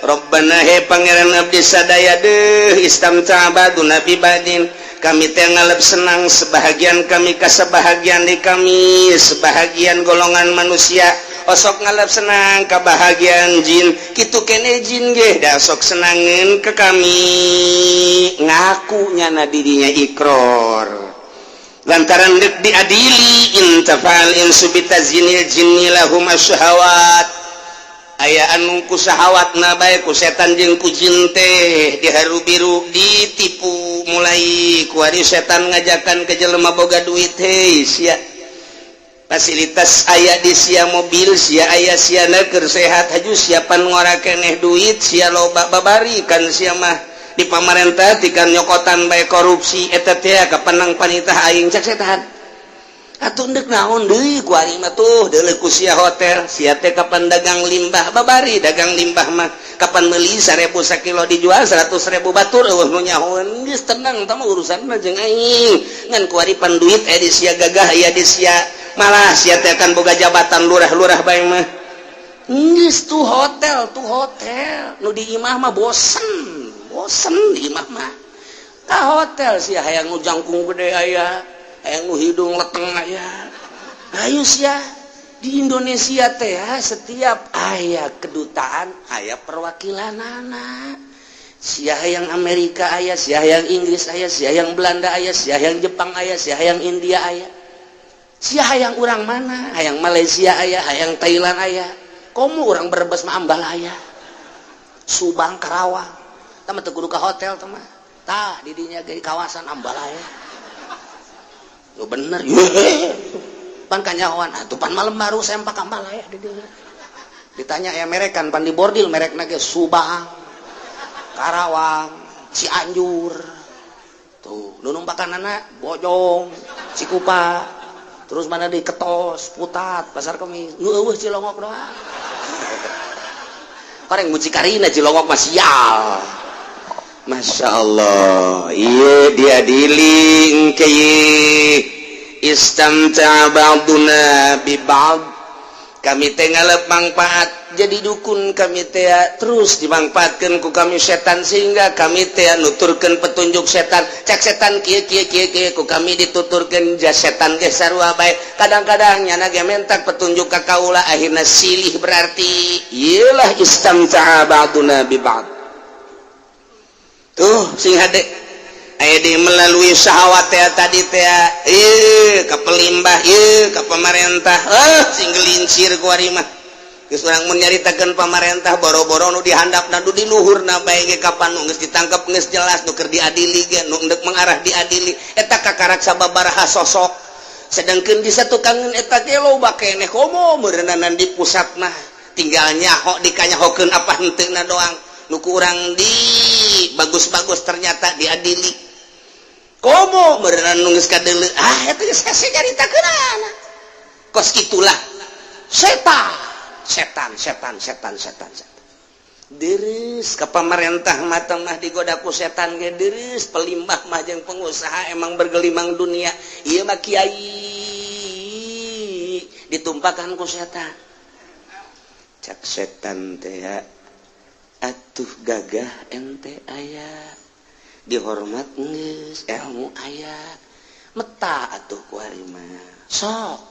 Rabbana he pangeran abdi sadaya deuh istamta'a ba'duna bi ba'din, kami teh ngalep senang sebahagian kami ka sebahagian di kami, sebahagian golongan manusia osok ngalap senang kebahagiaan jin, kitu kene jin ge da sok senangeun ke kami, ngaku nyana dirinya ikrar lantaran deuk diadili intafal insu bitazinil jinni lahum asyahawat. Aya anu ku sahawatna bae ku setan jeung ku jin teh diharu-biru ditipu, mulai ku ari setan ngajakan ke jelema boga duit, hei sia fasilitas aya di sia mobil, sia aya sia keur sehat haju siapan ngora keneh duit, sia loba babari kan sia mah di pamarentah tikan nyokotan bae korupsi eta teh kapanang panitah aing cak setan. Atuh deuk naon deui ku ari mah tuh deuleu ku sia hotel, sia teh kapan dagang limbah babari, dagang limbah mah kapan meuli 1000 sakilo dijual 100.000 batur eueuh nu nyahoeun geus tenang tah mah urusanna jeung aing. Ngan ku ari pan duit aya di sia gagah aya di sia, malah sia teh kan boga jabatan lurah-lurah bae mah. Geus tuh hotel nu di imah mah bosen di imah mah. Ka hotel sia hayang nu jangkung gede aya, hayang nu hidung leteng aya. Ayo sia di Indonesia teh setiap aya kedutaan aya perwakilanana. Sia hayang Amerika aya, sia hayang Inggris aya, sia hayang Belanda aya, sia hayang Jepang aya, sia hayang India aya. Sia hayang urang mana? Hayang Malaysia aya, hayang Thailand aya. Komo urang Brebes mah ambal aya. Subang, Karawang. Tah mah teu kudu ka hotel tah mah. Tah di dinya ge kawasan ambal aya. Yo bener, pan kanyahoan atuh pan malam baru sempak ambal aya di dieu. Ditanya aya merekan pan di bordil merekna ge Subang, Karawang, Cianjur. Tuh, nu numpakanana Bojong, Cikupa. Terus mana di Ketos, Putat, Pasar Kemis. Nu eueuh Cilongok doang. Koreng mucikarina Cilongok mah sial. Masya Allah, iya diadili engke istamta'a ba'duna bi ba'd. Kami teh ngalep manfaat jadi dukun, kami teh terus dimanfaatkeun ku kami setan sehingga kami teh nuturkeun petunjuk setan. Cak setan kieu ku kami dituturkeun ja setan ge sarua bae. Kadang-kadang nyana ge mentak petunjuk ka kaula akhirna silih, berarti ieulah istamta'a ba'duna bi ba'd. Tuh sing hade melalui syahwat tadi ke pelimbah ke pemerintah singgelincir mah orang menyaritakan pemerintah boro-boro nu dihandap nadu di luhur baik kapan geus ditangkap geus jelas nuker diadili ge nu endek mengarah diadili eta kakarak sababaraha sosok sedangkan di satu kangen eta ge loba keneh komo meureunana di pusat mah tinggal nyaho dikanyahokeun apa henteuna doang nu kurang di bagus-bagus ternyata diadili komo meureunana nu geus kadeuleu eta geus hese nyaritakeun kos kitulah setan deres ke pemerintah matang mah digoda ku setan ge deres pelimbah mah jeung pengusaha emang bergelimang dunia ieu mah kiai ditumpahkan ku setan cak setan teh atuh gagah ente aya dihormat geus ilmu aya meta atuh ku ari mah sok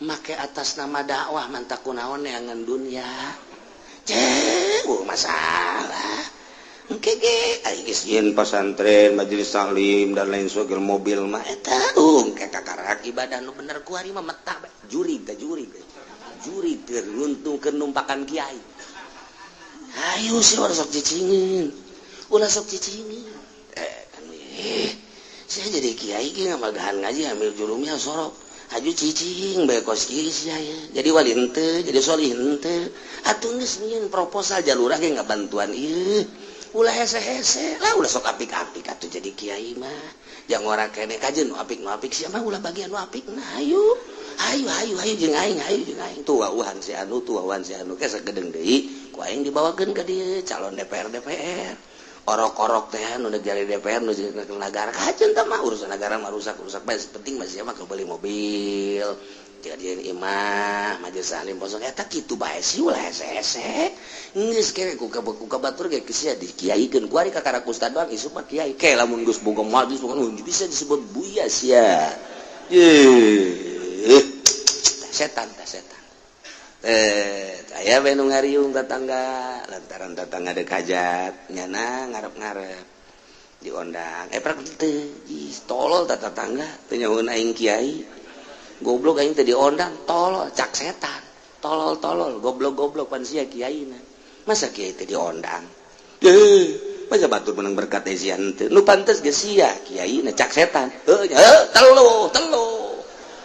make atas nama dakwah mantap kunaon neangan dunia masalah engke geus yen pesantren majelis taklim dan lain sebagainya mobil mah eta engke kakarak ibadah nu bener ku ari mah meta juri teu nguntungkeun numpakan kiai ayo si urang sok cicingin ulah sok cicingin saya jadi kiai ge ngamagahan ngaji ambil jurumnya sorok aju cicing bae kos kieu sia jadi wali henteu jadi solih henteu atuh geus nyieun proposal jalurah ge ngabantuan ieu ulah hese-hese lah ulah sok apik-apik atuh jadi kiai mah jang ora keneh kajeun nu apik sia mah ulah bagian nu apik nah ayo jeung aing tuauhan si anu ke sagedeng deui ku aing dibawakeun ka dieu calon DPR orok-orok teh nu jadi DPR nu jadi negara kajen tah mah urusan negara mah rusak bae penting mah sia mah beli mobil jadian imah majelis salim posong eta kitu bae sih ulah hese-hese geus kere ku kabatur ge sia dikiaikeun ku ari kakara ustad doang isu mah kiai ke lamun geus boga majlis bisa disebut buya sia setan aya we nu ngariung tetangga lantaran tetangga deuk hajat nyana ngarep-ngarep diondang teu tolol tetangga teu nyahoeun aing kiai goblok aing teh diondang tolol cak setan tolol goblok pan sia kiaina masa kiai teh diondang masa batur menang berkat esian teu nu pantes ge sia kiaina cak setan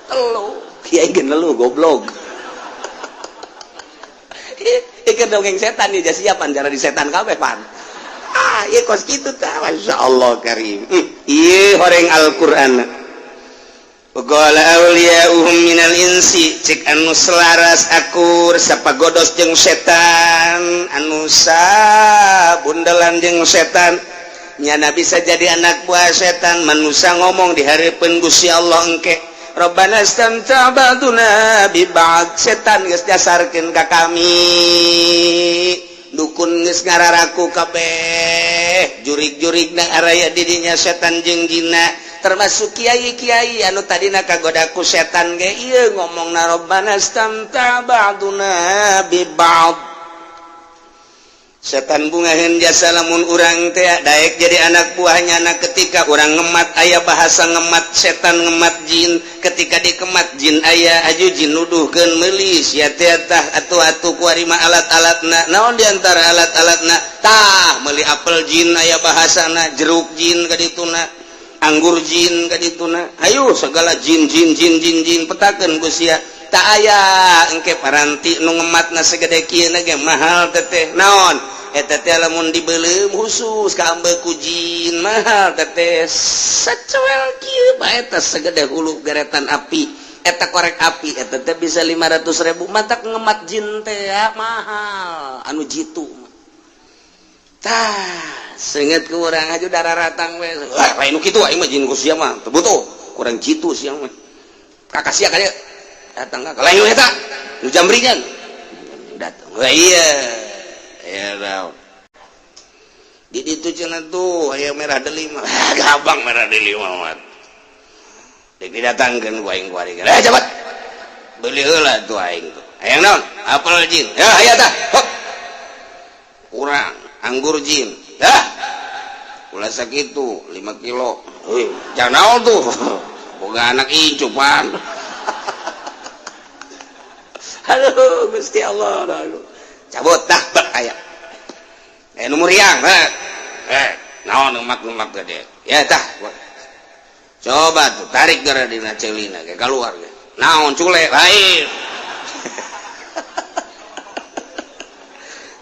telu kiai ge lelu goblok ikan dongeng setan nih jadi siapan cara di setan kabeh pan iya kos gitu tah masyaallah karim iya horeng Al-Qur'an qala awliya'uhum minal insi cek anu selaras akur sapagodos jeung setan anu sabundelan jeung setan nyana bisa jadi anak buah setan manusia ngomong di hareupeun Gusti Allah engke Rabbana istamta' ba'duna bi ba'd setan geus dasarkeun ka kami dukun geus ngararaku kabeh jurig-jurigna araya di dinya setan jeung jinna termasuk kiai-kiai anu tadina kagoda ku setan ge ieu ngomongna Rabbana istamta' ba'duna bi ba'd setan bungaheun jasa lamun urang teh daek jadi anak buahnya na ketika urang ngemat aya bahasa ngemat setan ngemat jin ketika dikemat jin aya aju jin nuduhkeun meulis ya teh tah atuh-atuh ku ari mah alat-alatna naon di antara alat-alatna tah meuli apel jin aya bahasana jeruk jin ka dituna anggur jin ka dituna ayo segala jin petakeun ku sia tak aya engke paranti nu ngematna segede kieu na ge mahal teteh naon eta teh lamun dibeuleum khusus ka ambeku jin mahal teteh sacuel kieu bae eta segede hulu geretan api eta korek api eta teh bisa 500.000 matak ngemat jin teh mahal anu jitu tah seungeut ku urang aju dararatang we lain nu kitu aing mah jin ku sia mah teu butuh kurang jitu sia mah kakasia ka dieu datang ka lain eta nu jambringan datang iya daun di ditu cenah tuh aya merah delima gampang merah delima mah dek didatangkeun ku aing ku ari cepat beuli heula tuh aing tuh hayang naon apel jin aya tah hop kurang anggur jin ulah sakitu 5 kilo jangan tuh boga anak incupan aduh Gusti Allah aduh cabut dah aya nomor yang naon lemak gede ya tah coba tuh tarik gara dina celina ke keluar ge naon cule lain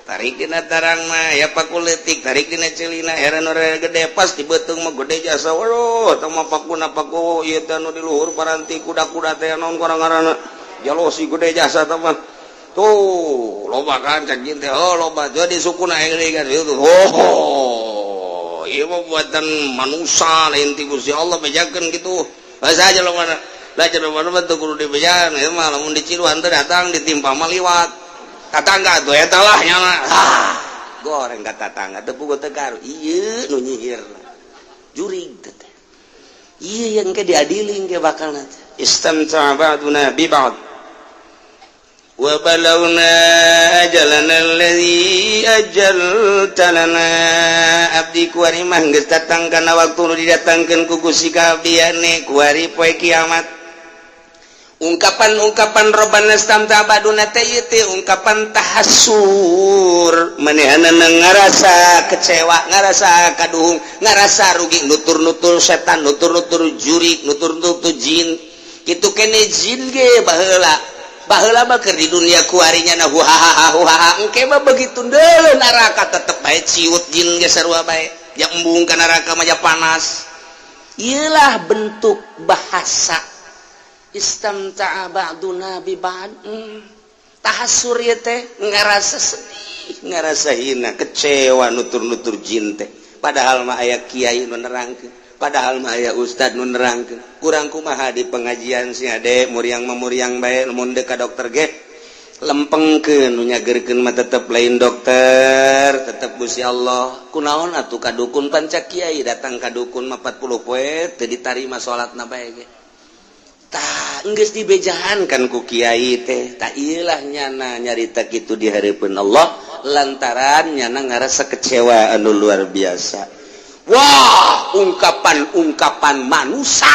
tarik dina tarang mah ya pakuletik tarik dina celina heran ora gede pas di beuteung mah gede jasa waduh tah mah pakuna paku ieu teh anu di luhur paranti kuda-kuda teh naon ngaranna jalosi gede jasa tah mah tuh loba kan cak jin teh loba jadi sukuna engri kan itu ieu mah buatan manusia lain ti Gusti Allah bejakeun kitu bahasa aja lo mana belajar mana bentuk kudu dibejakeun ieu mah lamun diciluan teh datang ditimpa mah liwat tatangga tuh eta lah nyana goreng ka tatangga teu puguh teu karu ieu nu nyihirna jurig teh ieu yang ke diadili engke bakalna istamta ba'duna bi ba'd wa balawna ajalana alladzi ajalta lana abdi kuari mah geus datang kana waktu nu didatangkeun ku Gusti kabiyane kuari poe kiamat ungkapan Rabbana istamta ba'duna teh ieu teh ungkapan tahassur manehna ngarasa kecewa ngarasa kaduhung ngarasa rugi nutur-nutur setan nutur-nutur jurik nutur-nutur jin kitu kene jin ge baheula mah keur di dunia kuarinya nah huhaha engke mah begitu deuleu neraka tetep bae ciut jin ge sarua bae yang embung ka neraka mah panas ieulah bentuk bahasa istamta'a ba'duna bi ba'd tahassur ieu teh ngarasa sedih ngarasa hina kecewa nutur-nutur jin teh padahal mah aya kiai nu nerangkeun padahal mah aya ustad nu nerangkeun kurang kumaha di pengajian si ade muriang bae lamun ka dokter ge lempengkeun nu nyageurkeun mah tetep lain dokter tetep Gusti Allah kunaon atuh ka dukun panca kiai datang ka dukun mah 40 poe teu ditarima salatna bae ge tah geus dibejahankan ku kiai teh tah ieulah nyana nyarita kitu di hareupeun Allah lantaran nyana ngarasa kecewa anu luar biasa. Wah, ungkapan manusia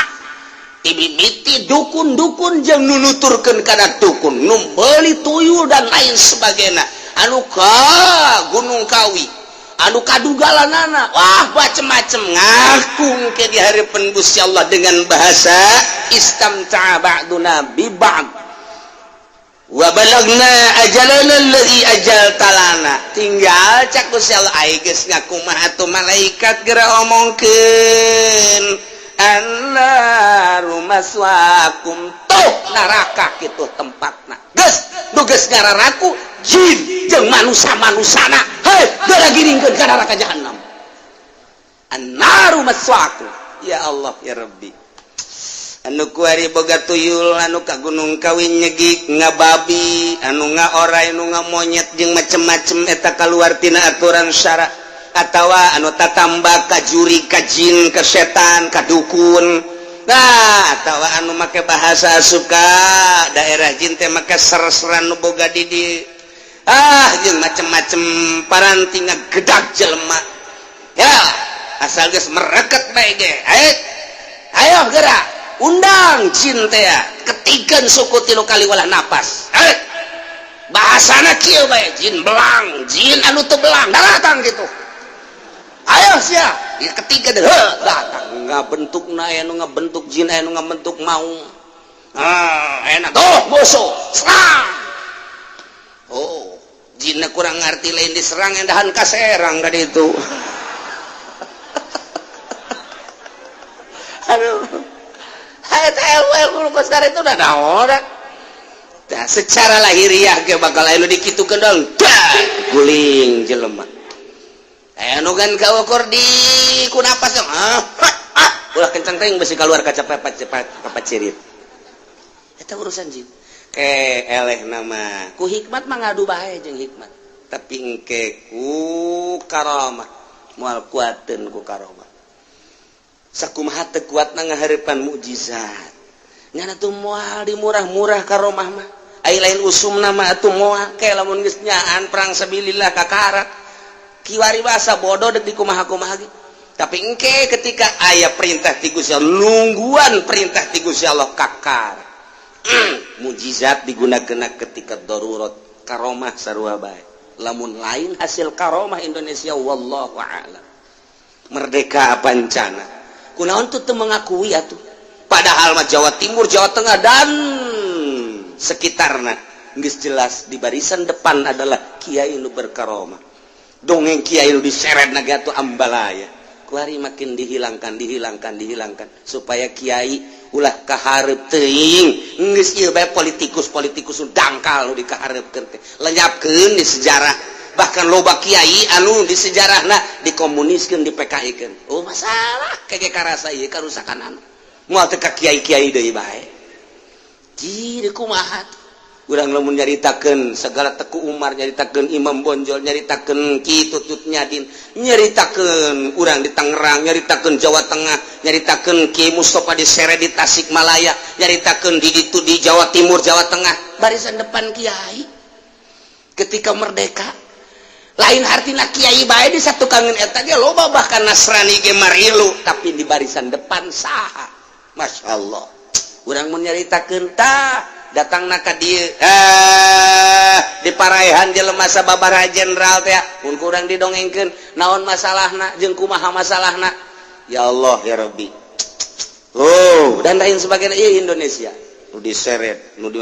ibibiti dukun-dukun jeung nunuturkeun kana dukun nu meuli tuyul dan lain sebagainya anu ka Gunung Kawi anu kadugalanana wah macem-macem ngaku ke di hareupeun Gusti Allah dengan bahasa istamta'a ba'duna bi ba'd wa balagna ajalana alladzi ajalta lana tinggal cak Gusti Allah ai geus ngakumaha atuh malaikat geura omongkeun annaru maswaakum tuh neraka kitu tempatna geus nu geus ngararaku jin jeung manusa-manusana hei geura giringkeun ka neraka jahanam annaru maswaakum ya Allah ya Rabbi anu kuari boga tuyul anu ka Gunung Kawi nyegik ngababi anu ngaorai anu ngamonyet jeung macem-macem eta kaluar tina aturan syara atawa anu tatamba ka juri ka jin ka setan ka dukun nah atawa anu make bahasa suka daerah jin teh make ser-seran nu boga di jeung macem-macem paranti ngagedag jelema ya asal geus mereket bae ge ayo geura undang jin teh ketikeun suku tilu kali walah napas bahasana kieu bae jin belang jin anu teu belang datang gitu ayo sia ieu ketiga deh datang ngabentukna aya nu ngabentuk jin aya nu ngabentuk maung enak tuh musuh serang oh jinna kurang ngarti lain diserang endahan kaserang ka ditu aduh itu udah naon nah, secara lahiriah ge bakal anu dikitukeun dong guling jelema anu kan kaukur di kunapas ulah kencang teh besi keluar kaca pepat cirit eta urusan jin ke eleh nama ku hikmat mah ngadu bae jeung hikmat tapi engke ku karamah moal kuateun ku karamah sakumaha teu kuatna ngahareupan mukjizat nyana tuh moal di murah-murah karomah mah ai lain usumna mah atuh moal ke lamun geus nyaan perang sabilillah ka karak kiwari basa bodoh deuk di kumaha-kumaha ge tapi engke ketika aya perintah ti Gusti Allah nungguan perintah ti Gusti Allah kakar mujizat digunakeun ketika darurat karomah sarua bae lamun lain hasil karomah Indonesia wallahu a'lam merdeka pancana kunaon teu teu mengakui atuh padahal mah Jawa Timur Jawa Tengah dan sekitarna geus jelas di barisan depan adalah kiai nu berkaromah dongeng kiai nu diseret naga atuh ambalaya kuari makin dihilangkan supaya kiai ulah kaharep teuing geus ieu bae politikus nu dangkal nu dikaharepkeun teh lenyapkeun di sejarah bahkan loba kiai anu di sejarahna dikomuniskeun di PKI-keun oh masalah kage karasa ieu karusakan anu moal teh ka kiai-kiai deui bae ji kumaha urang lamun nyaritakeun segala Teku Umar nyaritakeun Imam Bonjol nyaritakeun Ki Tutut Nyadin nyaritakeun urang di Tangerang nyaritakeun Jawa Tengah nyaritakeun Ki Mustofa di Sere di Tasikmalaya nyaritakeun di ditu di Jawa Timur Jawa Tengah barisan depan kiai ketika merdeka lain artina kiai bae di satu kangen eta ge loba bahkan Nasrani ge marilu tapi di barisan depan saha masyaallah urang mun nyaritakeun tah datang ka dieu di paraehan jelema sababaraha jenderal teh mun kurang didongengkeun naon masalahna jeung kumaha masalahna ya Allah ya Rabbi oh dan lain sebagainya ieu Indonesia nu diseret nu di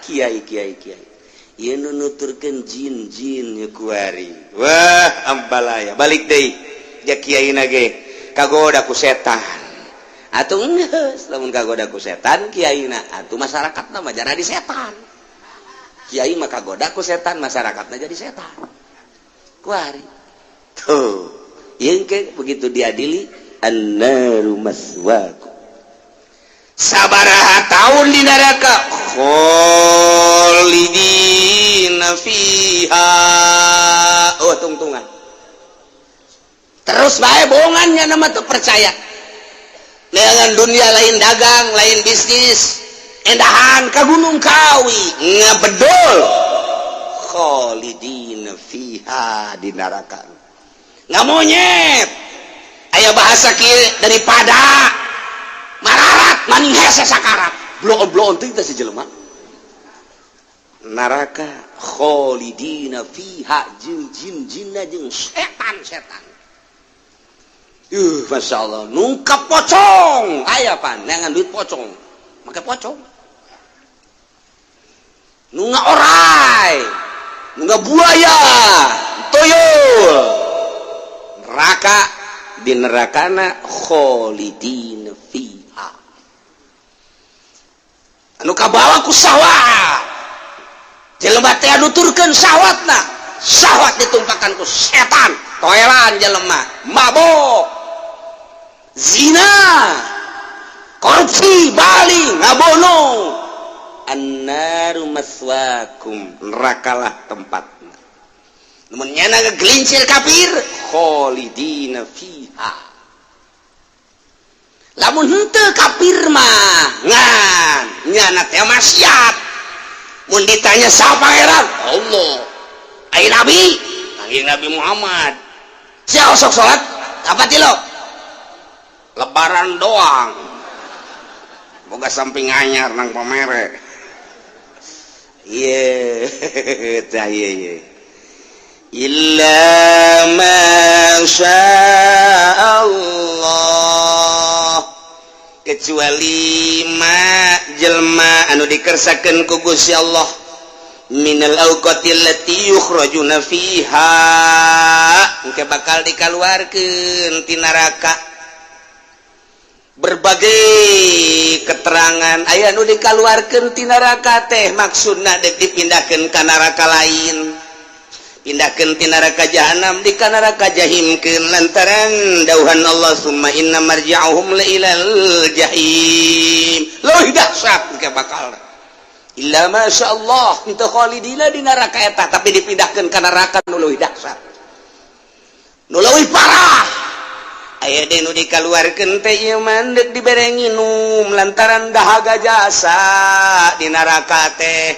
kiai ieu nu nuturkeun jin-jin kuari wah ambalaya balik deui ja kiaina ge kagoda ku setan atuh geus lamun kagoda ku setan kiaina atuh masyarakatna mah jadi setan kiai mah kagoda ku setan masyarakatna jadi setan kuari tuh ieu ke begitu diadili annaru maswaku sabaraha taun di neraka khalidina fiha oh tungtungan terus bae bohongannya nama tuh percaya dengan dunia lain dagang lain bisnis endahan ka Gunung Kawi ngabedol khalidina fiha di neraka ngamonyet aya bahasa kieu daripada mararat maning hese sakarat bloon teh si jelema neraka khalidina fiha jeung jin-jinna jeung setan Masya Allah nungkap pocong aya pan neangan duit pocong make pocong nunga orai nunga buaya toyol neraka di nerakana khalidina fiha anu kabawa ku sawat jelema teh nuturkeun sawatna sawat ditumpakan ku setan toelan jelema mabok zina korupsi baling ngabono annaru maswakum nerakalah tempatna namun nyana ngegelincir kafir khalidina fiha lamun henteu kafir mah ngan nyana teh maksiat mun ditanya siapa pangeran Allah ai nabi panggil Nabi Muhammad sia sok salat apa ti lo lebaran doang boga samping anyar nang pamere iya tah iya illa ma Allah kecuali ma jelma anu dikersakeun ku Gusti Allah minal auqatil lati yukhrajuna fiha engke bakal dikaluarkeun ti neraka berbagai keterangan aya nu dikaluarkeun ti neraka teh maksudna dek dipindahkeun ka neraka lain pindahkeun ti neraka jahanam di ka neraka jahimkeun lantaran dauhan Allah summa inna marji'uhum la ilal jahim leuwih dahsyat ke bakal illa masyaallah itu khalidina di neraka eta tapi dipindahkeun ka neraka nu leuwih dahsyat nu leuwih parah aya deui nu dikaluarkeun teh ieu mandek dibere nginum lantaran dahaga jasa di neraka teh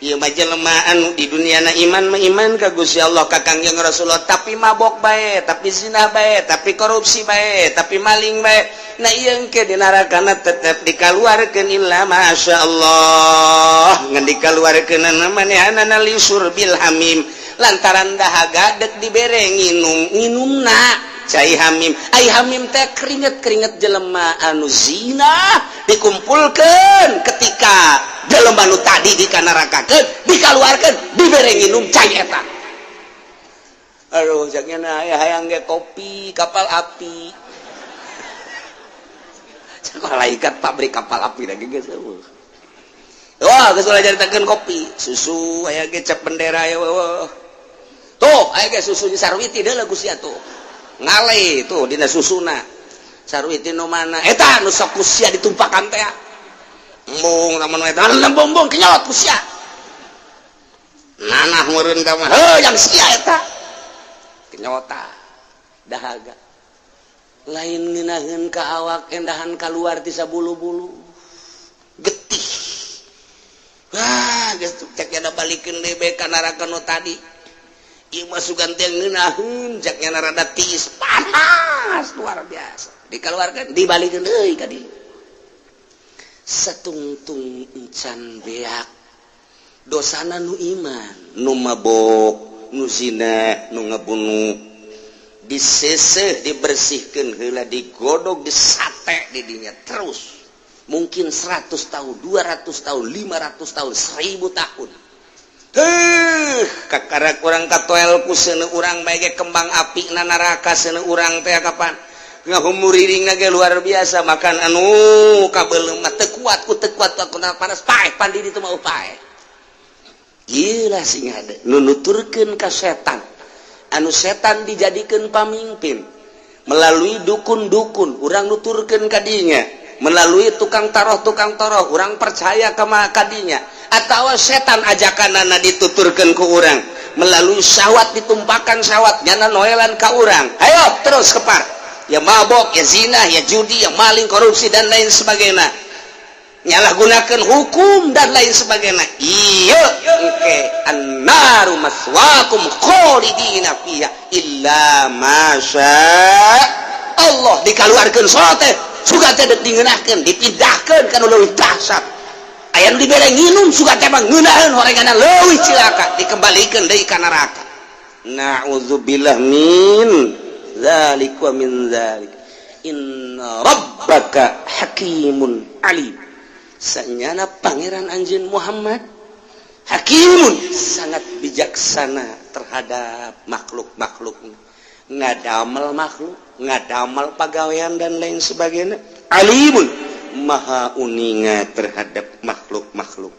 ieu mah jelema anu di dunia na iman mah iman ka Gusti Allah ka Kangjeng Rasulullah tapi mabok bae tapi zina bae tapi korupsi bae tapi maling bae nah ieu engke di narakana tetep dikaluarkeun illa masyaallah ngan dikaluarkeun manehanana lisur bil hamim lantaran dahaga dek dibere nginumna cai hamim ai hamim teh keringet jelema anu zina dikumpulkeun ketika jelema anu tadi dikanerakakeun dikaluarkeun dibere nginum cai eta aduh jakna aya hayang ge kopi kapal api cak malaikat pabrik kapal api lagi geus eueuh wah geus ulah jaritakeun kopi susu aya ge cap bendera ya tuh aya ge susu di Sarwiti deuleu Gusti atuh ngale tuh dina susuna Sarwiti nu mana eta nu sok kusia ditumpakan teh embung lamun eta lembung kenyot kusia nanah meureun ka mah heuh yang sia eta kenyota dahaga lain ngeunaheun ka awak endahan kaluar ti sabulu-bulu getih wah geus cek nya balikeun deui bae ka neraka nu tadi ieu mah sugan teh ngeunaheun jaknya rada tiis panas luar biasa dikeluarkan dibalikeun deui ka dieu satungtung encan beak dosana nu iman nu mabok nu zina nu ngabunuh diseseh dibersihkeun heula digodog disate di dinya terus mungkin 100 tahun 200 tahun 500 tahun 1000 tahun kakarak urang katoel ku seuneu urang bae ge kembang api na neraka seuneu urang teh kapan ngahumuririna ge luar biasa makan anu kabeuleuh mah teu kuat aku panas paeh pandi ditu mah paeh ieu lah sing hade nu nuturkeun ka setan anu setan dijadikeun pamimpin melalui dukun-dukun urang nuturkeun ka dinya melalui tukang toroh urang percaya ka kadinya atawa setan ajakanana dituturkeun ku urang melalui syahwat ditumpakan syahwat nyana noelan ka urang ayo terus kepar ya mabok ya zina ya judi ya maling korupsi dan lain sebagainya nyalahgunakeun hukum dan lain sebagainya ieu engke annaru maswaakum khalidina fiha illa masya Allah dikaluarkeun salat teh suga teh dingeunahkeun dipindahkeun kana leuwih dahsyat aya nu dibere nginum suga teh mah ngeunaheun horenganan leuwih cilaka dikembalikeun deui ka neraka na'udzubillah min zalik wa min zalik inna rabbaka hakimun alim sanyana pangeran anjeun Muhammad hakimun sangat bijaksana terhadap makhluk-makhluknya ngadamel makhluk ngadamel pagawean dan lain sebagainya alimun maha uninga terhadap makhluk-makhluk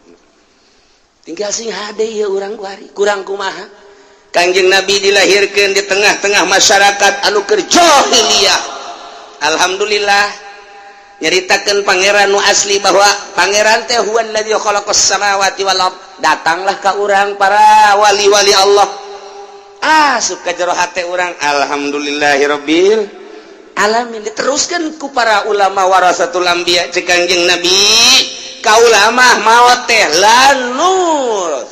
tinggal sing hade ya urang kuari kurang kumaha Kangjeng Nabi dilahirkeun di tengah-tengah masyarakat anu keur jahiliyah alhamdulillah nyaritakeun pangeran nu asli bahwa pangeran teh huwallazi khalaqas samawati wal ard datanglah ka urang para wali-wali Allah asup ka jero hate urang alhamdulillahirabbil alamin diteruskan ku para ulama warasatul anbiya cek Kangjeng Nabi ka ulama maot teh lanur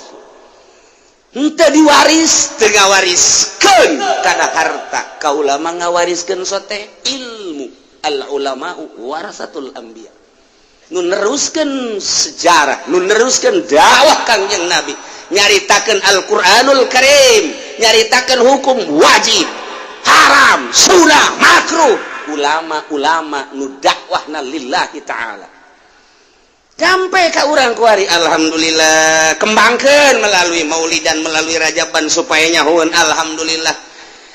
henteu diwaris teu ngawariskeun kana harta ka ulama ngawariskeun sote ilmu al ulama warasatul anbiya nu neruskeun sejarah nu neruskeun dakwah Kangjeng Nabi nyaritakeun Al-Qur'anul Karim nyaritakeun hukum wajib haram sunah makruh ulama-ulama nu dakwahna lillahi ta'ala sampai ka urang kuari alhamdulillah kembangkeun melalui maulidan melalui rajaban supaya nyahoeun alhamdulillah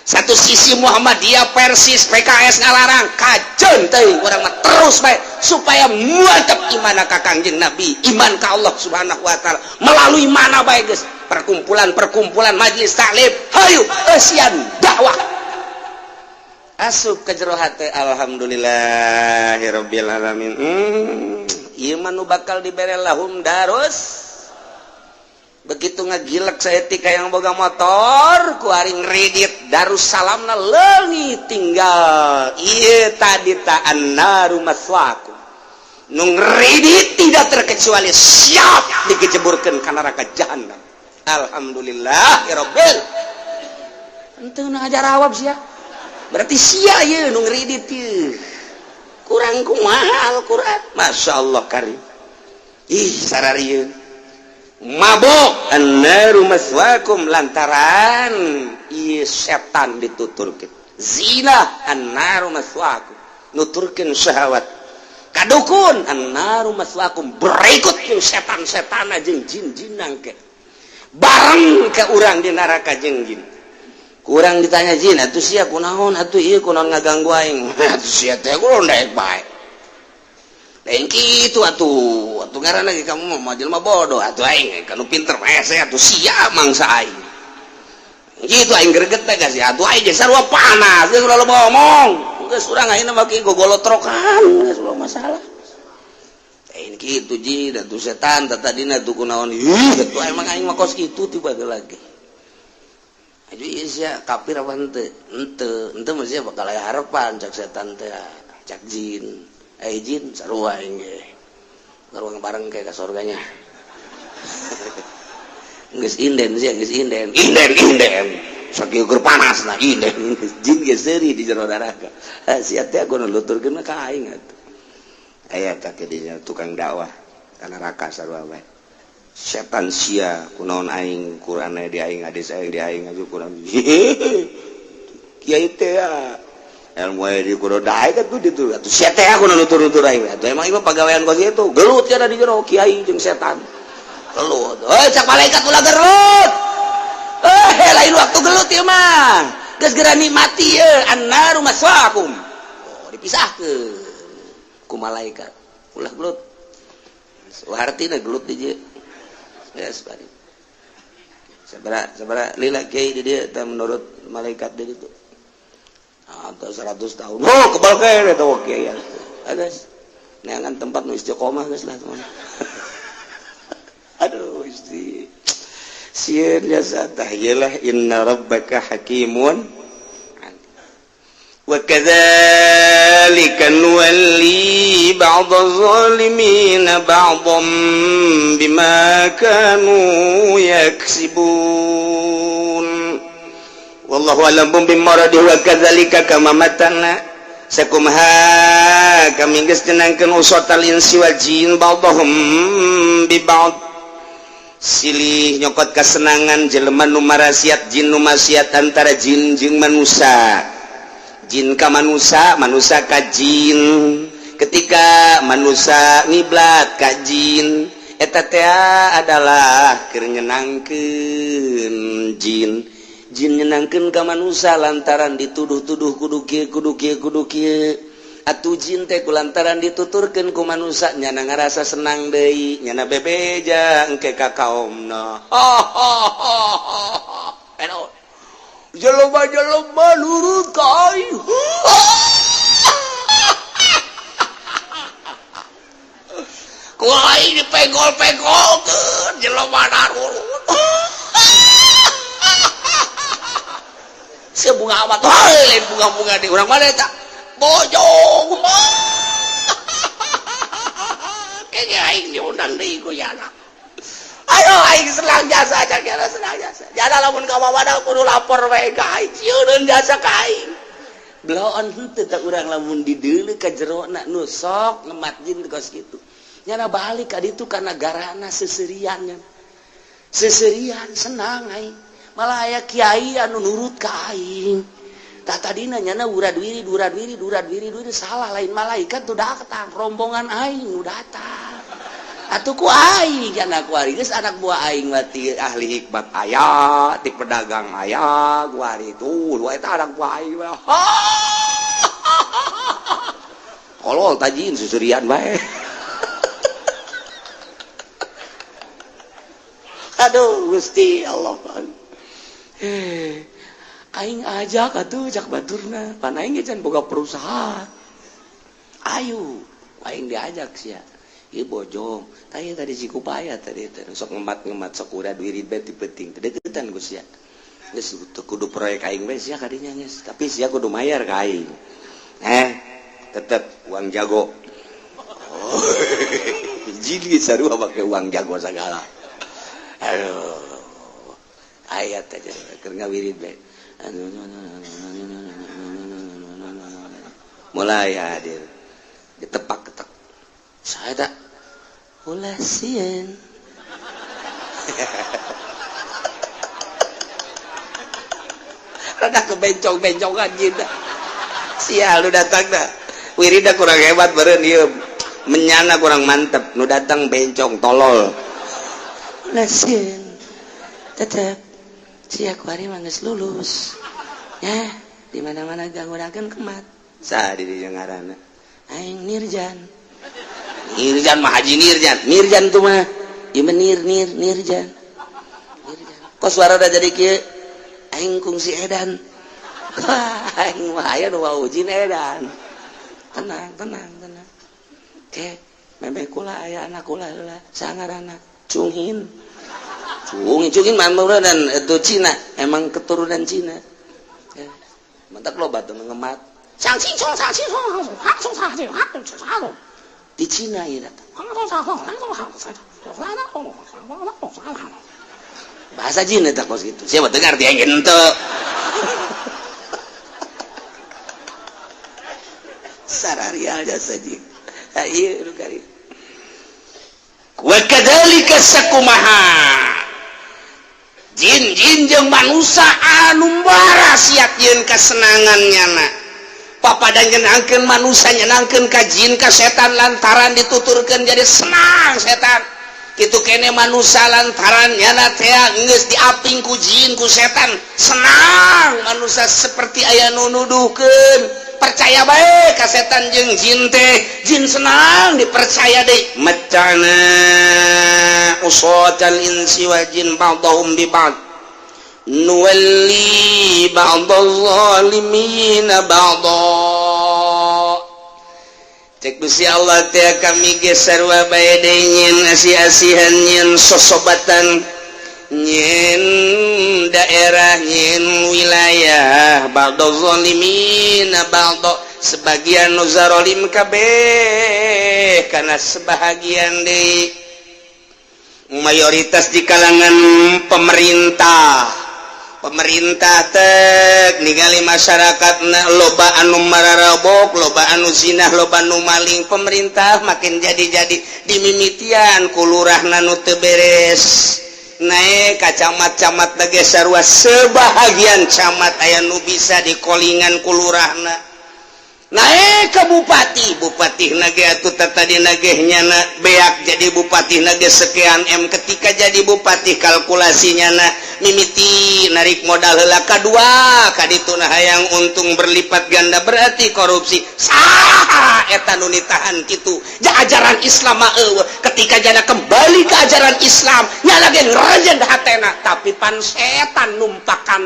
satu sisi Muhammadiyah Persis PKS ngalarang kajeun teuing urang mah terus bae supaya mantep iman ka Kangjeng Nabi iman ka Allah Subhanahu wa taala melalui mana bae geus perkumpulan majelis taklim hayu eusian dakwah asup ka jero hate alhamdulillahirabbil alamin ieu mah nu bakal dibere lahum darus begitu ngagilek saeutik yang boga motor ku ari ngredit Darussalamna leungit tinggal ieu tadi ta annaru maswaakum nungridit tidak terkecuali siap dikejeburkan ke neraka jahanam. Alhamdulillah ya Rabbil. Ente ngajar awab sia. Berarti sia ye nungridit ye. Kurang kumaha Al-Qur'an. Masyaallah karim. Ih sararieun. Mabuk annaru maswakum lantaran ieu setan dituturkeun. Zina annaru maswakum nuturkeun syahwat. Kadukun annaru maswakum berikut jeung setan-setan jeung jin-jinang ke. Bareng ke urang di neraka jeung jin. Kurang ditanya jin atuh sia kunaon atuh ieu kunaon ngaganggu aing. Atuh sia teh kudu daek bae. Lain kitu atuh ngaranna ge kamu mah jelema bodoh atuh aing kanu pinter mese atuh sia mangsa aing. Gitu aing greget teh geus atuh aing ge sarua panas geus ulah ngomong. Geus urang ayeuna mah ki gogolotrokan geus ulah masalah. Lain kitu jin atuh setan tadina tuh kunaon ih atuh emang aing mah kos kitu tiba lagi. Aduh iya sia kafir apa ente mah sia bakal aya harapan cak setan teh cak jin jin sarua aing ge sarua bareng ke ka surganya geus inden sia geus inden saking keur panasna inden jin ge seuri di jero neraka sia teh aku nuturkeun ka aing atuh aya kakek dinya tukang dakwah ka neraka sarua bae setan sia kunaon aing Qur'an di aing hadis aing di aing aju Qur'an kiai teh ilmu di kudu daek atuh ditu atuh sia teh aku nutur-nutur aing atuh emang ieu pagawean kos itu gelut cenah di jero kiai jeung setan gelut cak malaikat ulah gelut lain waktu gelut ieu mah geus geura nikmati ye annaru maswaakum dipisahkeun ku malaikat ulah gelut artina gelut di dieu yes, sabara lila kiai di dia menurut malaikat dia itu atau 100 tahun kebal kaya itu kiai guys neangan tempat nu istiqomah guys lah teman aduh isti sieun jasa tahyalah inna rabbaka hakimun wa kadzalika nuwalli ba'd az-zalimin ba'dhum bima kanu yaksibun wallahu a'lam bimuradihi wa kadzalika kama matana sakumha kami geus tenangkeun usatal insi wal jin ba'dhum bi ba'd silih nyokot kasenangan jelema nu marasiat jin nu maksiat antara jin jeung manusia jin ka manusia manusia ka jin ketika manusia ngiblat ka jin eta teh adalah keur nyenangkeun jin nyenangkeun ka manusia lantaran dituduh-tuduh kudu kieu atuh jin teh kulantaran dituturkeun ku manusia nyana ngarasa senang deui nyana bebeja engke ka kaumna jelema nurut ka aing ku aing dipegol-pegolkeun jelema nurut sebunga amat lain bunga-bunga di urang mana eta bojong kayaknya aing diundang deui ku yana ayo aing senang jasa aja kira senang jasa jana lamun ka mamana kudu lapor wae ka aing cieun jasa ka aing bloon henteu teh urang lamun dideuleu ka jerona nu sok ngemat jin kos kitu nyana balik ka ditu ka nagarana seserian senang aing malah aya kiai anu nurut ka aing tah tadina nyana urad wiri salah lain malaikat tuh datang rombongan aing nu datang atuh ku aing kana ku ari geus anak buah aing mati ahli hikmat aya ti pedagang aya ku ari tuh lu eta anak buah aing mah kolol tajin susurian bae aduh Gusti Allah aing ajak atuh jak baturna pan aing ge can boga perusahaan ayo aing diajak sia ieu bojong tanya tadi si kupaya tadi sok ngemat sok urad wirid bae ti penting teu deukeutan Gus sia geus kudu proyek aing bae sia kadinya geus tapi sia kudu mayar ka aing tetep uang jago Jadi sarua pakai uang jago segala. Aduh. Ayat aja keur ngawirid bae. Mulai hadir. Ditepak-ketek. Saya tak ulah sieun. Rada kebencong-bencongan gitu. Sial lu datang dah. Wirida kurang hebat beureun ieu. Menyana kurang mantep. Nu datang bencong tolol. Lasin. Tetep sia kuari mah geus lulus. Ya, di mana-mana ganggunakeun kemat. Saha di dieu ngaranna? Aing Nirjan. Nirjan mah Haji Nirjan. Nirjan tuh mah. Ieu mah Nirjan. Nirjan. Kos suara da jadi kieu. Aing kungsi edan. Aing mah aya nu wawujin edan. Tenang. Ke, memeh kula aya anak kula heula. Sangaranna Cunghin. Cunghin mah dan itu Cina, emang keturunan Cina. Ya. Mentak loba tuh ngemat. Di Cina ieu datang. Bahasa jin eta kos gitu. Siapa teu ngarti aing henteu. Sararial jasa jin. Ieu nu kari. Wa kadzalika sakumaha. Jin-jin jeung manusia anu barasiat yeun kasenangan nyana. Papada nyenangkeun manusia nyenangkeun ka jin ka setan lantaran dituturkeun jadi senang setan. Kitu kene manusia lantaran nyana teh geus diaping ku jin ku setan senang manusia seperti aya nu nuduhkeun percaya bae ka setan jeung jin teh jin senang dipercaya deui macana usatal insi wal jin ba'dhum bi ba'd nuwalli ba'dadh zalimina ba'dha. Cek Gusti Allah teh kami ge sarua bae deui nyin asih-asihan nyin sosobatan nyin daerah nyin wilayah ba'dadh zalimina ba'dha sebagian nu zalim kabeh kana sebahagian deui mayoritas di kalangan pemerintah tek ningali masyarakatna loba anu mararabok loba anu zinah loba anu maling pemerintah makin jadi dimimitian ku lurahna nu teu beres naik ka camat-camat lagi sarua sebahagian camat aya nu bisa dikolingan ku lurahna naik ke bupati nage atuh tadi nage nyana beak jadi bupati nage sekian M ketika jadi bupati kalkulasinya na mimiti narik modal heula kadua kadituna hayang untung berlipat ganda berarti korupsi saha eta nu nitahan kitu ajaran Islam mah ketika jana kembali ke ajaran Islam nya lagi ngerajen hatena tapi pan setan numpakan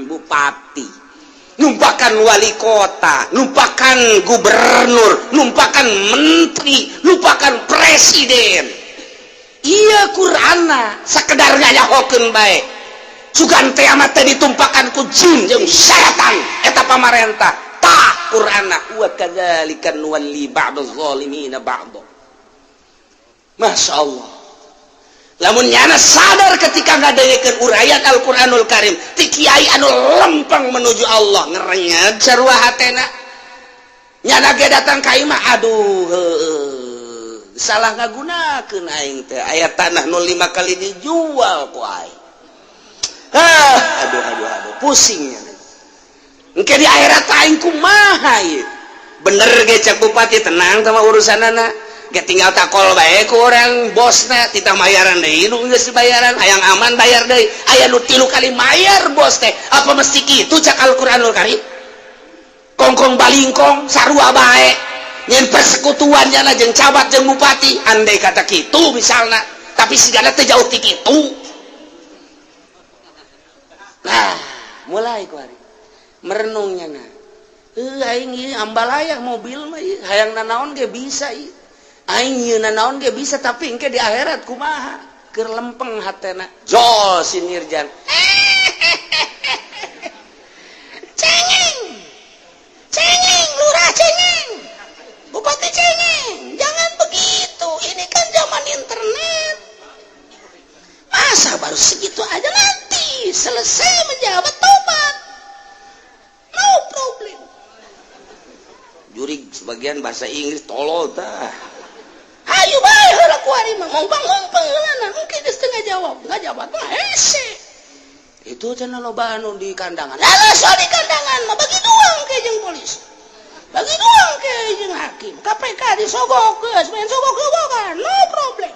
bupati numpakan wali kota, numpakan gubernur, numpakan menteri, numpakan presiden. Iya Qur'anna sakedar nyahokeun bae. Sugan teh amat teh ditumpakan ku jin jeung setan eta pamarentah. Tah Qur'anna wa kadzalika nuwalli ba'dadz zalimina ba'dha. Masyaallah. Lamun nyana sadar ketika ngadengekeun urayat Al-Qur'anul Karim ti kiai anu lempeng menuju Allah ngerenyet sarua hatena nyana ge datang ka imah aduh salah ngagunakeun aing teh aya tanah nu 5 kali dijual ku aing aduh pusing nya engke di akhirat aing kumaha ieu bener ge cek bupati tenang sama urusanana gak tinggal takol bae ku orang bosna titah mayaran deui nu geus dibayaran hayang aman bayar deui aya nu 3 kali mayar bos teh apa mesti kitu cak Al-Qur'anul Karim kongkong balingkong sarua bae nyen persekutuan jana jeung cabat jeung bupati andai kata kitu misalna tapi sigana teh jauh ti kitu nah mulai kuari merenung nyana aing ieu ambalaya mobil mah hayang nanaon ge bisa ieu aing yeuna naon ge bisa tapi engke di akhirat kumaha keur lempeng hatena jos si Nirjan cengeng lurah cengeng bupati cengeng jangan begitu ini sebagian bahasa Inggris tolol tah. Ayo bae heula ku ari mah mumpang-mumpang heulana engke geus teu ngajawab mah hese. Itu cenah loba anu di kandangan. Alah soal di kandangan mah bagi doang ke jeung polisi. Bagi doang ke jeung hakim. KPK disogok geus, main sogok-sogokan, no problem.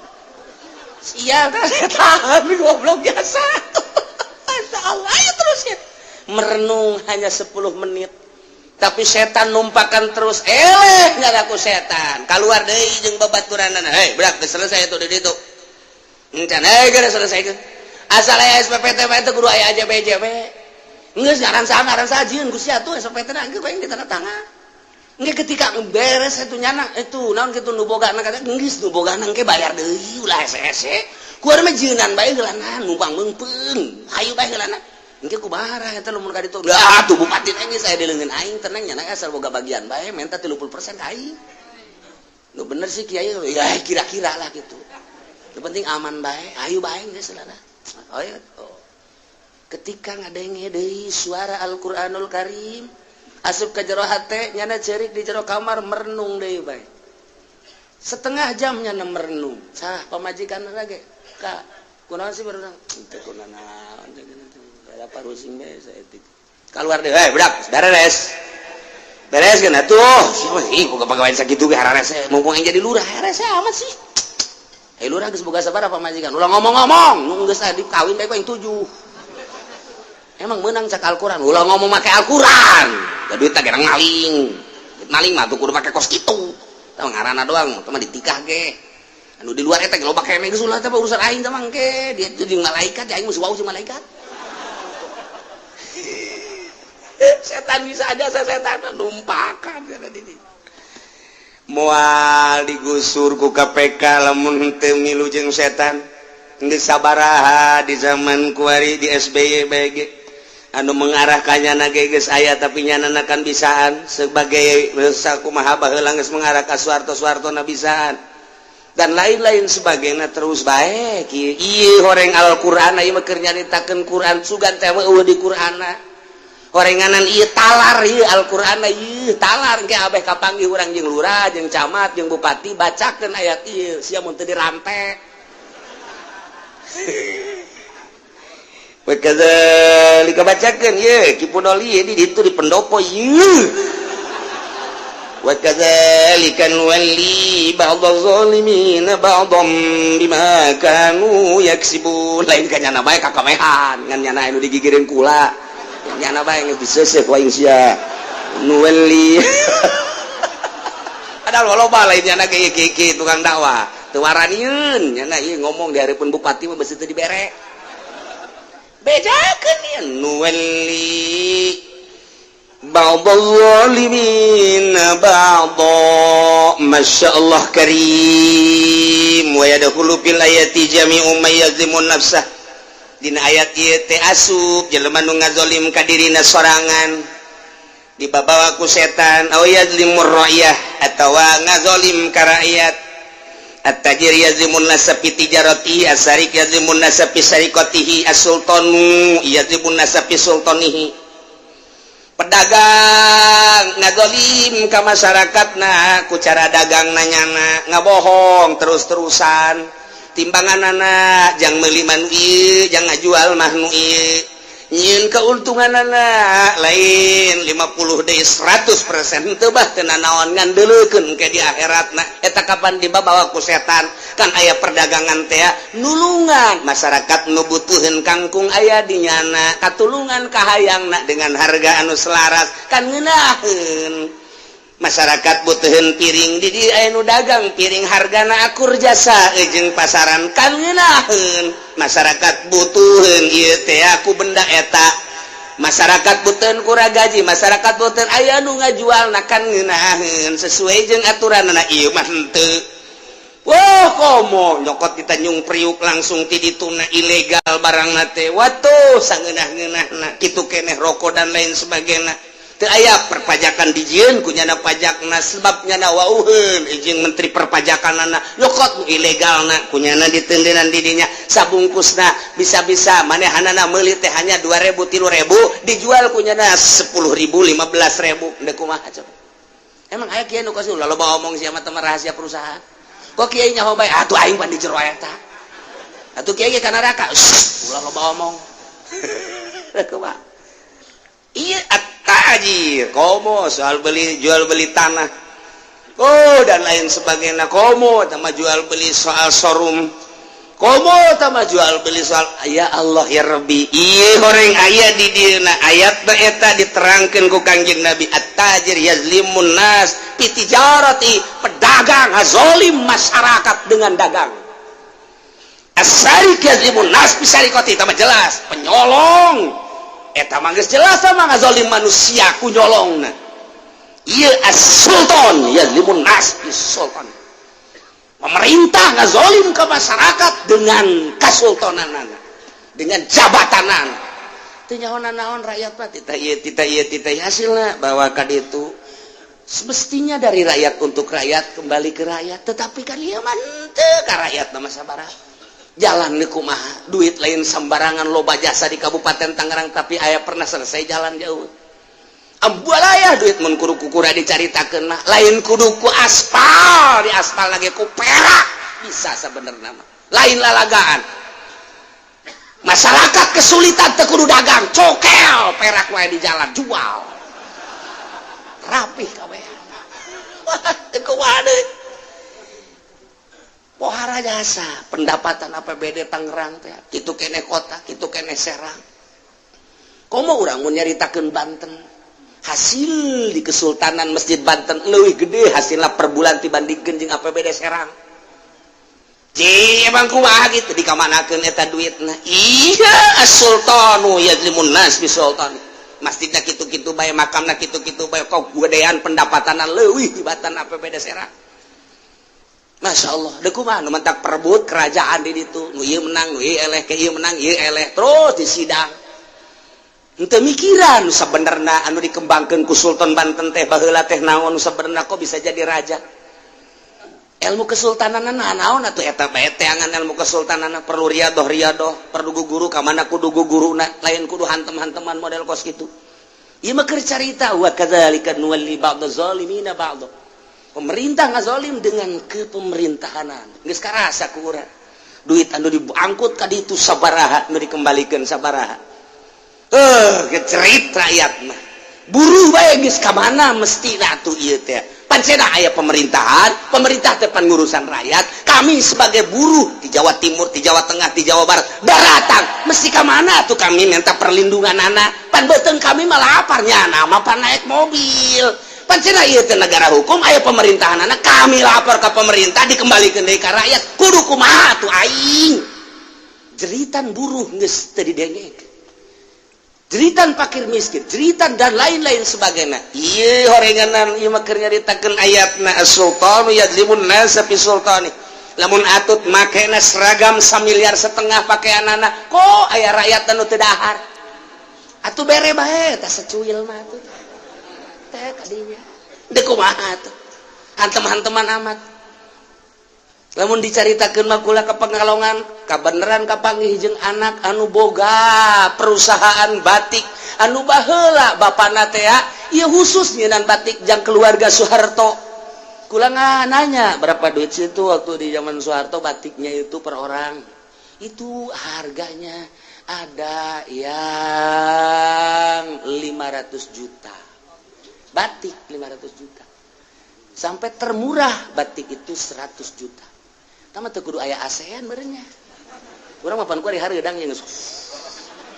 Sial tah setan goblok biasa. Masyaallah ya terus ya. Merenung hanya 10 menit. Tapi setan numpakan terus ngaraku setan keluar deui jeung babaturanana. Hei berak geus selesai atuh di ditu. Encan geus selesai geus. Asal aya SPP teh teh kudu aya aja BJB. Geus ngaran saha jieun Gusti atuh SPP teh engke bae ditandatangan. Engke ketika beres itu nyana itu naon kitu nu bogana kata geus nu bogana engke bayar deui ulah SSC. Kuar mah jeunan bae heulana numpang meungpeung. Hayu bae heulana. Engke kumaha eta lamun ka ditu. Lah tuh bupati teh saya dileungeun aing tenang nya asal boga bagian bae minta 30% ka aing. Nu bener sih kiai ya kira-kira lah gitu. Nu penting aman bae, ayu bae geus heulana. Oh ya. Ketika ngadenge deui suara Al-Qur'anul Karim asup ka jero hate nyana ceurik di jero kamar merenung deui bae. Setengah jam nyana merenung. Sah pamajikanna ge. Kak, kunaon sih merenung? Teu kunaon apa rusing bae saeutik. Keluar deui, budak, beres. Beres kan atuh. Siapa sih boga pagawean sakitu ge hararese mumpung yang jadi lurah hararese amat sih. Lurah geus boga sabaraha pamajikan. Ulah ngomong-ngomong, nu geus adi kawin bae yang 7. Emang meunang cak Al-Qur'an. Ulah ngomong make Al-Qur'an. Da duit teh gerang maling. Maling mah tuh kudu make kos kitu. Tah ngaranna doang, teh mah ditikah ge. Anu di luar eta ge loba keneh geus ulah teh urusan aing teh mah engke. Dia teh jeung malaikat, aing mesti wau jeung malaikat. Setan bisa aja setan numpakan kana di dieu. Moal digusur ku KPK lamun teu milu jeung setan geus sabaraha di zaman kuari di SBY BG anu mengarah ka nyana ge geus aya tapi nyanana kan bisaan sebagai sakumaha baheula geus mengarah ka Soeharto-Soehartona bisaan dan lain-lain sebagainya terus bae kieu ieu horeng Al-Qur'an ieu mah keur nyaritakeun Qur'an sugan teh eueuh di Qur'anna. Horenganan ieu talar ieu Al-Qur'an ieu talar engke abeh kapanggih urang jeung lurah jeung camat jeung bupati bacakeun ayat ieu sia mun teu dirampe. Wa kadzalika bacakeun ieu kipunoli di ditu di pendopo ieu. Wa kadzalika nuwalli ba'dadz zalimin ba'dhum bima kanu yaksibun. Lain ka nyana bae kakamehan ngan nyana anu digigireun kula. Nyana bae geus diseuseuk ku aing sia nuwelli padahal loba lain nyana ge ki tukang dakwah teu waranieun nyana ieu ngomong di hareupeun bupati mah beus teu dibere bejakeun ieu nuwelli ba'dadz zalimin ba'dha masyaallah karim wa yadkhulu fil ayati jami'u may yazimun nafsah. Dina ayat ieu teh asup jelema nu ngazolim ka dirina sorangan dibabawa ku setan aw yazlimur ra'iyah atawa ngazolim ka rakyat at-tajir yazimun nasabi tijaratihi asarik yazimun nasabi sarikatihi as-sultanu yazimun nasabi sultanihi pedagang ngazolim ka masyarakatna ku cara dagang nanyana ngabohong terus-terusan timbangan anak jang meuli manu ieu jang ngajual mah nu ieu nyieun keuntungan anak lain 50 deui 100% teu bah teu nanaon ngandeuleukeun ke di akhiratna eta kapan dibawa ku setan kan aya perdagangan teh nulungan masyarakat nu butuheun kangkung aya di nyana katulungan kahayangna dengan harga anu selaras kan ngeunaheun masyarakat butuhin piring di aya nu dagang piring hargana akur jasa jeung pasaran kan ngeunaheun masyarakat butuhin ieu teh aku benda eta masyarakat butuhin kura gaji masyarakat butuhin aya nu ngajualna kan ngeunaheun sesuai jeung aturanna ieu mah henteu wah komo nyokot kita nyung priuk langsung ti dituna ilegal barangna teh watuh sangeunah-ngeunahna kitu keneh rokok dan lain sebagainya teu aya perpajakan dijieun ku nyana pajakna sebab nyana wauheun jeung menteri perpajakanna nyokot ilegalna ku nyana ditendenan di dinya sabungkusna bisa-bisa manehanana meuli teh hanya 2.000 3.000 dijual ku nyana 10.000 15.000 endeu kumaha coba emang aya kieu nu kasih loba omong sia mah teman rahasia perusahaan kok kieu nyaho bae atuh aing pan di jero eta atuh kieu ge ka neraka ulah loba omong kumaha iya at-tajir komo soal beli jual beli tanah dan lain sebagainya komo sama jual beli soal showroom komo sama jual beli soal ya Allah ya Rabbi iya goreng ayat di dina ayat eta diterangkan ku Kangjeng Nabi at-tajir yazlimun nas pitijarati pedagang hazolim masyarakat dengan dagang as-sarik yazlimun nas pisarikoti tambah jelas penyolong eta mah geus jelas sama ngazolim manusia ku nyolongna ieu as-sultan yazlimun nas bis-sultan pemerintah ngazolim ke masyarakat dengan kesultanan dengan jabatanan teu nyaho naon rakyat mah tita ieu hasilna bahwa ka ditu semestinya dari rakyat untuk rakyat kembali ke rakyat tetapi kan ieu mah teu ka rakyat mah sabaraha jalan di kumaha duit lain sembarangan loba jasa di Kabupaten Tangerang tapi aya pernah selesai jalan jauh ambualaya duit mun kudu kukura dicaritakeun mah lain kudu ku aspal di aspal lagi ku perak bisa sebenarnya mah lain lalagaan masyarakat kesulitan teu kudu dagang cokel perak wae di jalan jual rapih kabehan teu kumaha deui pohara jasa pendapatan APBD Tangerang teh kitu keneh kota kitu keneh Serang komo urang mun nyaritakeun Banten hasil di Kesultanan Masjid Banten leuwih gede hasilna per bulan dibandingkeun jeung APBD Serang emang kumaha gitu dikamanakeun eta duitna iya as-sultanu yazlimun nas bisultan masjidna kitu-kitu bae makamna kitu-kitu bae kok gedean pendapatanna leuwih tibatan APBD Serang Masya Allah, deh kumaha nu mentak perebut kerajaan di ditu, nu ieu menang, nu ieu eleh, ke ieu menang, ieu eleh, terus disidang. Henteu mikiran nu sabenerna anu dikembangkeun ku Sultan Banten teh baheula teh naon nu sabenerna kok bisa jadi raja. Ilmu kesultananna naon atuh eta bae teangan ilmu kesultananna perlu riadoh, perlu guru ka mana kudu guruna, lain kudu hantem-hanteman model kos kitu. Ieu mah keur carita wa kadzalika nuwalli ba'daz zalimina ba'd. Pemerintah ngazolim dengan kepemerintahanan geus karasa ku urang duit anu diangkut ka ditu sabaraha anu dikembalikan sabaraha gecerit rakyat mah buruh bae geus ka mana mesti atuh ieu teh pancena aya pemerintahan pemerintah teh pan ngurusan rakyat kami sebagai buruh di Jawa Timur di Jawa Tengah di Jawa Barat daratang mesti ka mana atuh kami minta perlindungan anak pan beuteung kami malah laparnya nama pan naik mobil pancena ieu teh negara hukum aya pemerintahan anak kami lapor ke pemerintah dikembalikan deui ka rakyat kudu kumaha atuh aing jeritan buruh geus teu didengeg jeritan fakir miskin jeritan dan lain-lain sebagainya ieu horenganan ieu mah keur nyaritakeun ayatna as-sultanu yadzlimun nas fi sultani lamun atut makena seragam 1,5 miliar pakaianana kok aya rakyat anu teu dahar atuh bere bae tah secuil mah atuh teh kadinya deh kumaha tuh hantem-hanteman amat lamun dicaritakeun mah kula ka Pangalongan kabeneran kapanggih jeung anak anu boga perusahaan batik anu baheula bapana teh ieu khusus nyeunan batik jang keluarga Soeharto kula nanya berapa duit situ waktu di zaman Soeharto batiknya itu per orang itu harganya ada yang 500 juta batik 500 juta sampai termurah batik itu 100 juta tama teu kudu aya ASEAN beureunya urang mah pan ku ari hareudang yang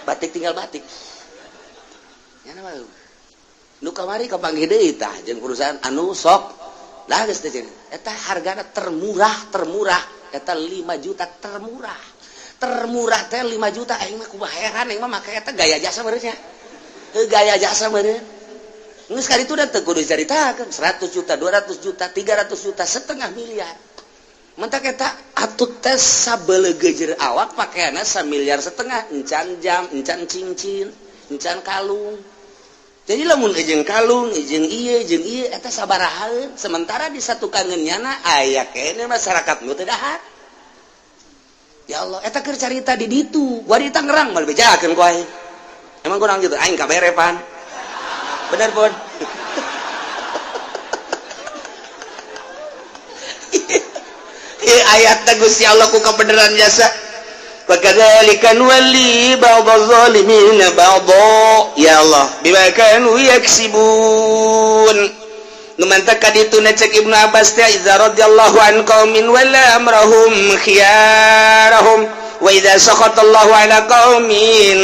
batik tinggal batik nya nama nu kamari kapanggih deui tah jeung perusahaan anu sok lah geus teh eta hargana termurah eta 5 juta termurah teh 5 juta aing mah kumaha heran aing mah make eta gaya jasa beureunya gaya jasa beureunya nges kali itu udah teguh diceritakan 100 juta, 200 juta, 300 juta, 1,5 miliar. Mentak eta atut tes sabelegejer awak pakaianna 1,5 miliar, encan jam, encan cincin, encan kalung. Jadi lamun jeung kalung, jeung ieu eta sabaraha sementara di satu kangeunnyana aya keneh masyarakat nu teu dahar. Ya Allah, eta keur carita di ditu, gua di Tangerang mah bejakeun ku aing. Emang kurang gitu, aing kabere pan. Bener pun ayat Gusti Allah ku kebenaran jasa fakadzalika nuwalli ba'dadz zalimin ba'dha ya Allah bima kanu yaksibun numantak kaditu cek Ibnu Abbas teh idza radhiyallahu an qaumin wala amrahum khiyarahum wa idza sakhatallahu ala qaumin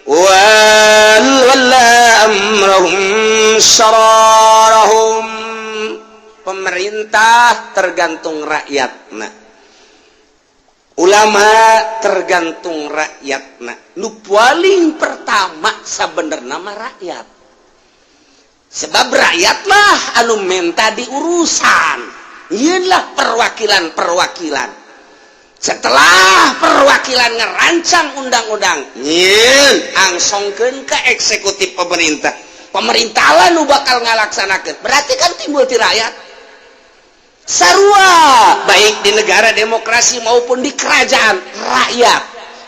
wala amrahum syararahum. Pemerintah tergantung rakyatna, ulama tergantung rakyatna. Nu paling pertama sabenerna mah rakyat, sebab rakyatlah anu menta diurusan. Ieunlah perwakilan. Setelah perwakilan ngerancang undang-undang, nyeun angsongkeun ka eksekutif pemerintah. Pemerintah lah nu bakal ngalaksanakeun. Berarti kan timbul ti rakyat. Sarua baik di negara demokrasi maupun di kerajaan rakyat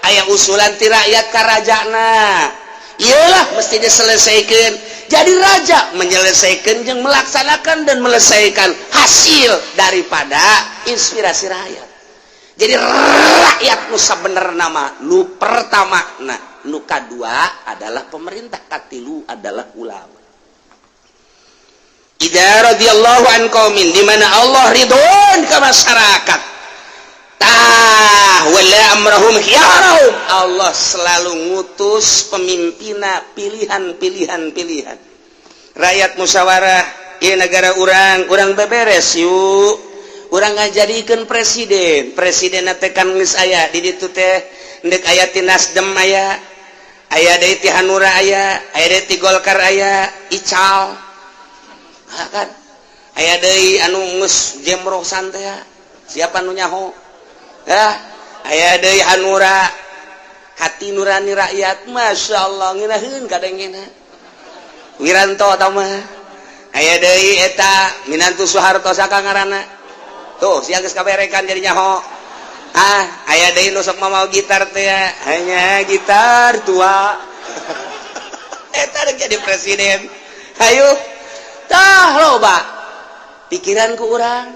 aya usulan ti rakyat ka rajana iyalah mesti diselesaikan. Jadi raja menyelesaikan jeung melaksanakan dan melesaikan hasil daripada inspirasi rakyat. Jadi rakyat nu sabenerna mah nu pertama nu kadua adalah pemerintah, katilu adalah ulama. Idza radhiyallahu an qaumin di mana Allah ridwan ke masyarakat wala amrahum khiyarahum Allah selalu ngutus pemimpinna pilihan rakyat musyawarah ieu negara urang beberes yuk urang ngajadikeun presiden teh kan geus aya di ditu teh endek aya ti Nasdem aya deui ti Hanura aya deui ti Golkar aya Ical kan aya deui anu geus jemroh santai siapa nu nyaho aya deui Hanura hati nurani rakyat masyaallah ngeunaheun kadengena Wiranto atawa mah aya deui eta Minantu Soeharto saka ngaranna tuh sia geus kaberekan jadi nyaho aya deui nu sok mamau gitar teh hanya gitar tua eta rek jadi presiden hayu tah loba pikiran ku urang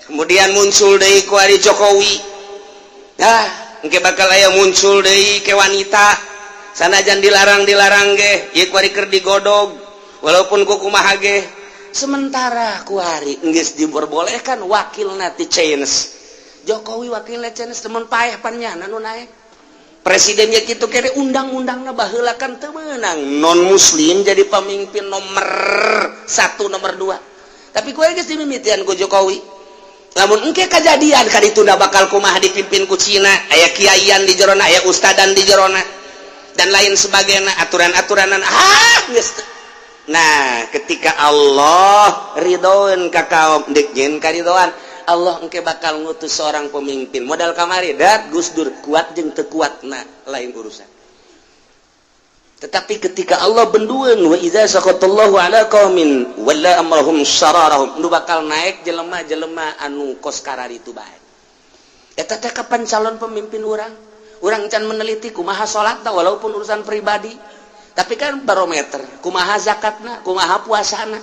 kemudian muncul deui ku ari Jokowi engke bakal aya muncul deui ke wanita sanajan dilarang ge ieu ku ari keur digodog walaupun ku kumaha ge sementara ku ari geus diperbolehkan wakilna ti Chinese Jokowi wakilna Chinese temen paeh pannyana nu naek presidennya kitu kere undang-undangna baheula kan teu meunang non muslim jadi pemimpin nomor 1 nomor 2 tapi ku geus dimimitian ku Jokowi lamun engke kajadian ka ditunda bakal kumaha dipimpin ku Cina aya kiaian di jerona aya ustadan di jerona dan lain sebagainya aturan-aturanan geus nah ketika Allah ridhoan ka kaum deuk nyeun karidhoan Allah engke bakal ngutus seorang pemimpin modal kamari dat Gus Dur kuat jeung teu kuatna lain urusan tetapi ketika Allah bendueun wa idza saqatallahu ala qaumin walla amrahum syararahum nu bakal naik jelema-jelema anu kos kararitu bae eta teh kapan calon pemimpin urang can meneliti kumaha salatna walaupun urusan pribadi tapi kan barometer kumaha zakatna kumaha puasana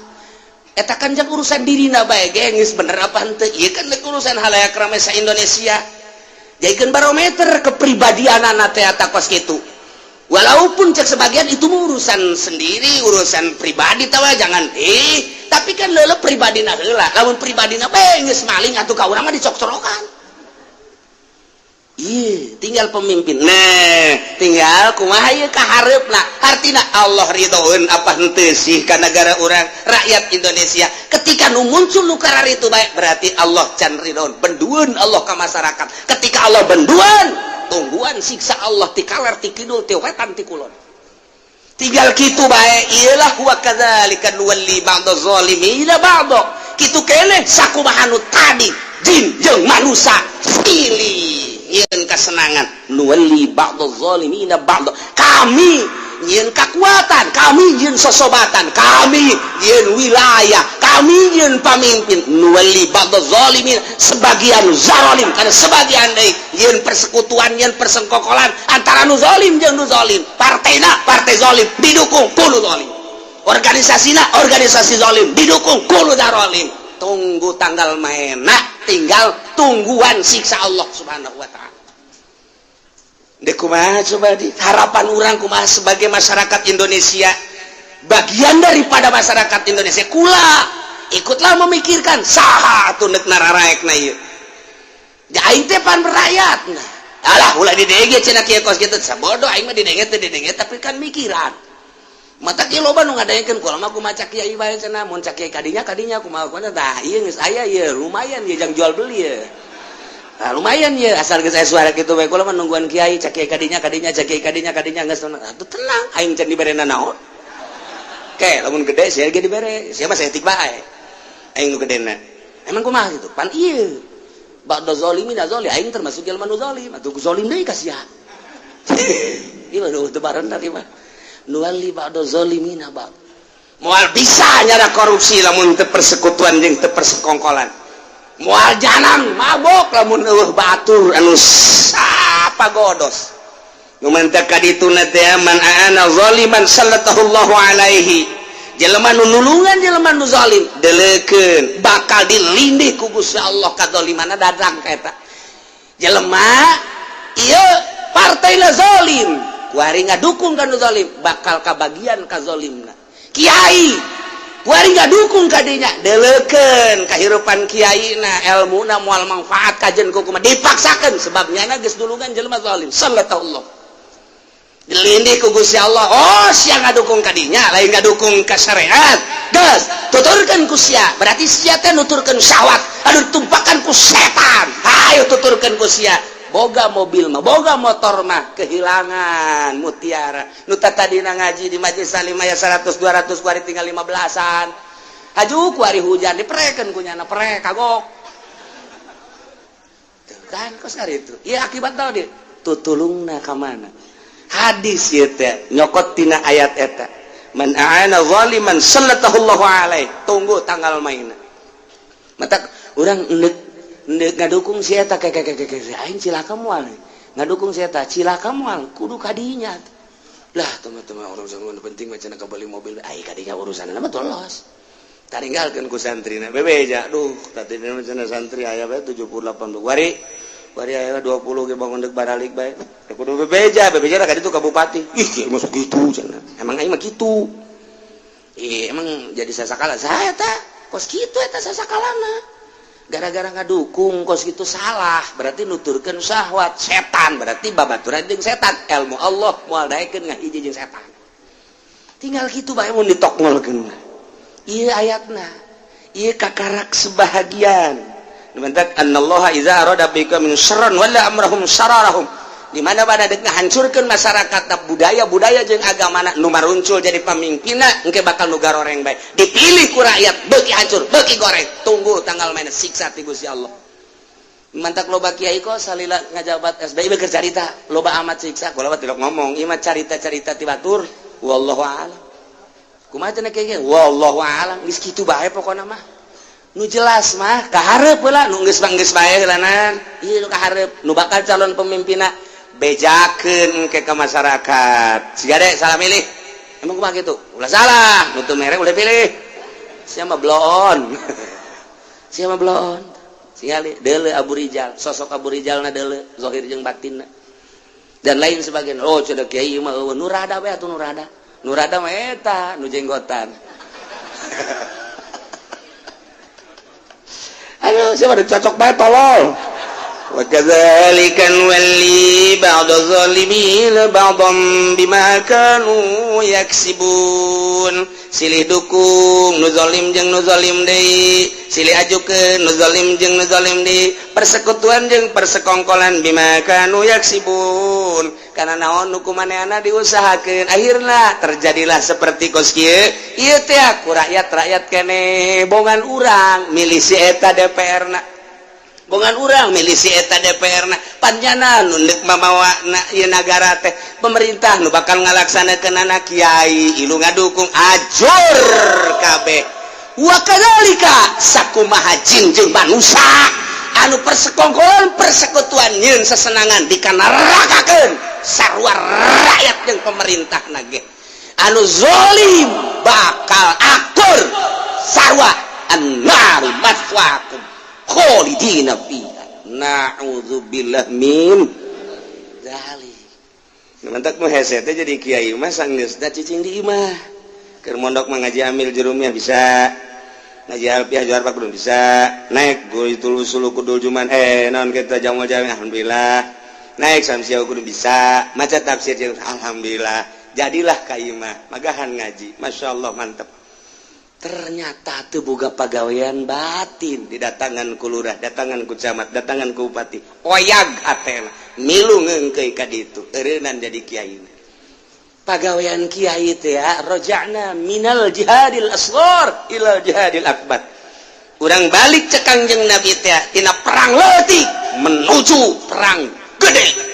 eta kan jeung urusan dirina bae ge geus bener apa henteu ieu kan urusan halayak rame sa Indonesia jadikeun barometer kepribadianana teh eta kos kitu walaupun cek sebagian itu urusan sendiri urusan pribadi tawa jangan tapi kan leuleuh pribadina heula lamun pribadina bae geus maling atuh ka urang mah dicok-corokan tinggal pemimpin tinggal kumaha ieu kahareupna artina Allah ridhoeun apa henteu sih ka negara urang rakyat Indonesia ketika nu muncul nu kararitu bae berarti Allah can ridhoeun bendueun Allah ka masyarakat ketika Allah bendueun tungguan siksa Allah ti kaler ti kidul ti wetan ti kulon tinggal kitu bae iyalah wa kadzalika nuwalli ba'dadz zalimina ba'dha kitu keneh sakumaha nu tadi jin jeung manusia pilih nyeun kasenangan nuwalli ba'dadz zalimina ba'dha kami nyeun kekuatan kami nyeun sosobatan kami nyeun wilayah kami nyeun pamimpin nuwalli ba'dadz zalimin sebagian zalim kana sebagian deui nyeun persekutuan nyeun persengkokolan antara nu zalim jeung nu zalim partena partai zalim didukung ku nu zalim organisasina organisasi zalim didukung ku nu zalim tunggu tanggal mainna tinggal tungguan siksa Allah Subhanahu wa taala. Dek kumaha coba di harapan orang kumaha sebagai masyarakat Indonesia, bagian daripada masyarakat Indonesia kula ikutlah memikirkan saha atuh neuk nararaekna ieu. Da aing teh pan berakyatna. Alah ulah didenge cenah kieu kos kitu sabodo aing mah didenge teh didenge tapi kan mikiran. Mata kieu loba nu ngadaengkeun kula mah kumaha cak kiai bae cenah mun cak kiai kadinya kumaha tah ieu geus aya ieu lumayan ieu jang jual beli ieu. Nah, lumayan ya asal geus aya suara kitu bae kula mah nungguan kiai cak kiai kadinya cak kiai kadinya geus atuh tenang aing can diberena naon. Oke, lamun gede sia ge dibere, sia mah saeutik bae. Aing nu gedena. Emang kumaha gitu? Pan ieu. Ba'da zalimin azali aing termasuk jelema nu zalim, atuh zalim deui ka sia. Ieu mah teu barenda ieu mah. Nuwali ba'da zalimin ba'd. Moal bisa nyara korupsi lamun teu persekutuan jeung teu persekongkolan. Moal janang mabok lamun eueuh batur anu sapa godos. Nu mentek ka dituna teh man ana zaliman sallallahu alaihi. Jelema nu nulungan jelema nu zalim deleukeun bakal dilindih ku Gusti Allah kadzalimanna dadag eta. Jelema ieu partaina zalim, kuari ngadukung ka nu zalim bakal kabagian ka zalimna. Kiai kuari ngadukung ka dinya deleukeun kahirupan kiaina elmuna moal manfaat kajen ku kumaha dipaksakeun sebab nyana geus dulungan jelema zalim sallallahu dilindih ku Gusti Allah. Oh sia ngadukung ka dinya lain ngadukung ka syariat geus tuturkeun ku sia berarti sia teh nuturkeun syahwat anu tumpakan ku setan. Hayu tuturkeun ku sia boga mobil mah boga motor mah kehilangan mutiara nu tadina ngaji di majelis salim aya 100 200 kuari tinggal 15-an haju kuari hujan diprekeun ku nyana prek kagok tuh kan kos ari itu ieu akibat naon dieu tutulungna ka mana hadis ieu teh nyokot tina ayat eta man aana zaliman sallallahu alaihi tunggu tanggal mainna mata urang ngadukung si eta aing cilaka moal ngadukung si eta cilaka moal kudu kadinya lah teman-teman urusan penting macam nak beli mobil ai kadinya urusan mah tolos taringgalkeun ku santrina bebeja duh tadi macam santri aya bae 78 wari aya 20 ge bangun deuk baralik bae kudu bebeja da ka ditu ka bupati ih masuk gitu cenah emang aing mah kitu emang jadi sasakala saya teh kos kitu eta sasakalana gara-gara ngadukung kos gitu salah berarti nuturkeun syahwat setan berarti babaturan jeung setan ilmu Allah moal daekeun ngahiji jeung setan tinggal kitu bae mun ditoknolkeun ieu ayatna ieu kakarak sebahagian numentak annallaha iza arada bika min syarran wala amrahum syararahum di mana bana deuk ngahancurkeun masyarakat budaya jeung agamana nu maruncul jadi pamimpinna engke bakal nu garoreng bae dipilih ku rakyat beuki hancur beuki goreng tunggu tanggal main siksa ti Gusti Allah mantak loba kiai kok salila ngajabat SBY keur carita loba amat siksa kula tidak ngomong ieu mah carita-carita ti batur wallahu a'lam kumaha cenah kieu wallahu a'lam geus kitu bae pokona mah nu jelas mah kaharep heula nu geus bae heulanan ieu nu kaharep nu bakal calon pemimpinna bejakeun ke masyarakat siga dek salah milih emang kumaha kitu ulah salah nu teu mere ulah pilih sia mah blon sia mah blon siali deuleu Abu Rijal sosok Abu Rijalna deuleu zahir jeung batinna dan lain sebagainya oh cenah kiai mah nu rada we atuh nu rada mah eta nu jenggotan aduh sia mah cocok bae tolol wa kadzalika walli ba'da zalimin ba'dhum bima kanu yaksibun silih dukung nu zalim jeung nu zalim deui silih ajukeun nu zalim jeung nu zalim deui persekutuan jeung persekongkolan bima kanu yaksibun kana naon nu kumanehna diusahakeun akhirna terjadilah seperti kos kieu ieu teh ku rakyat keneh bongan urang milih si eta DPR-na bongan urang milisi eta DPR-na panjana nu neuk mamawana ieu nagara teh pemerintah nu bakal ngalaksanakeun anak kiai ilu ngadukung ajur kabeh wa kadzalika sakumaha jin jeung manusia anu persekongkolan persekutuan nyeun sesenangan dikanarakakeun sarua rakyat jeung pemerintah nage anu zalim bakal akur sarua annaru maswaakum kholidina fiha Na'udzubillah min dzalik. Mantak mah hese teh jadi kiai mah sanggeus da cicing di imah. Keur mondok mah ngaji amil jerumiah bisa. Ngaji alfiah juar pak belum bisa. Naik guru tulusul kudul cuman naon kita jamal jami alhamdulillah. Naik samsia kudu bisa. Maca tafsir alhamdulillah. Jadilah ka imah, magahan ngaji. Masyaallah mantep. Ternyata teu boga pagawean batin didatangan ku lurah, datangan ku camat, datangan ku bupati. Oyag hatena, milu ngeungkeuy ka ditu, eureunan jadi kiai. Pagawean kiai teh ya, raja'na minal jihadil asghar ilal jihadil akbar. Urang balik cek Kangjeng Nabi teh tina perang leutik menuju perang gede.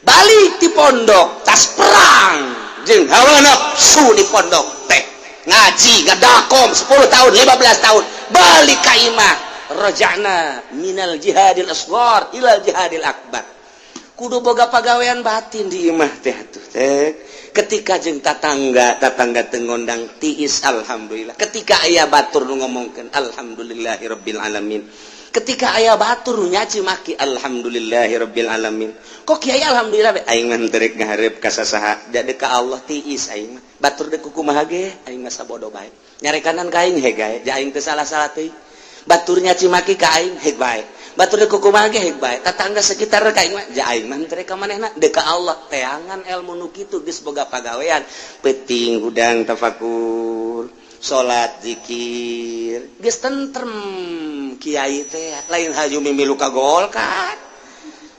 Balik di pondok tas perang jeung hawa nafsu di pondok teh. Ngaji ngadakom 10 tahun 15 tahun balik ka imah raja'na minal jihadil asghar ilal jihadil akbar. Kudu boga pagawean batin di imah teh atuh teh. Ketika jeung tatangga teu ngondang tiis alhamdulillah. Ketika aya batur nu ngomongkeun alhamdulillahirabbil alamin. Ketika aya batur nu nyaci maki alhamdulillahirabbil alamin. Kok kiai alhamdulillah aing mah teu rek ngaharep ka sasaha, da ka Allah tiis aing mah. Batur deuk kumaha ge aing mah sabodo bae. Nyare kanan ka aing heg bae, ja aing teu salah-salah teuing. Batur nyaci maki ka aing heg bae. Batur deuk kumaha ge heg bae. Tatangga sekitar ka aing mah ja aing mah teu rek ka manehna deuk ka Allah. Teangan ilmu nu kitu geus boga pagawean, penting hudang tafakur, salat zikir, geus tentrem kiai teh lain haju mimilu ka golkat.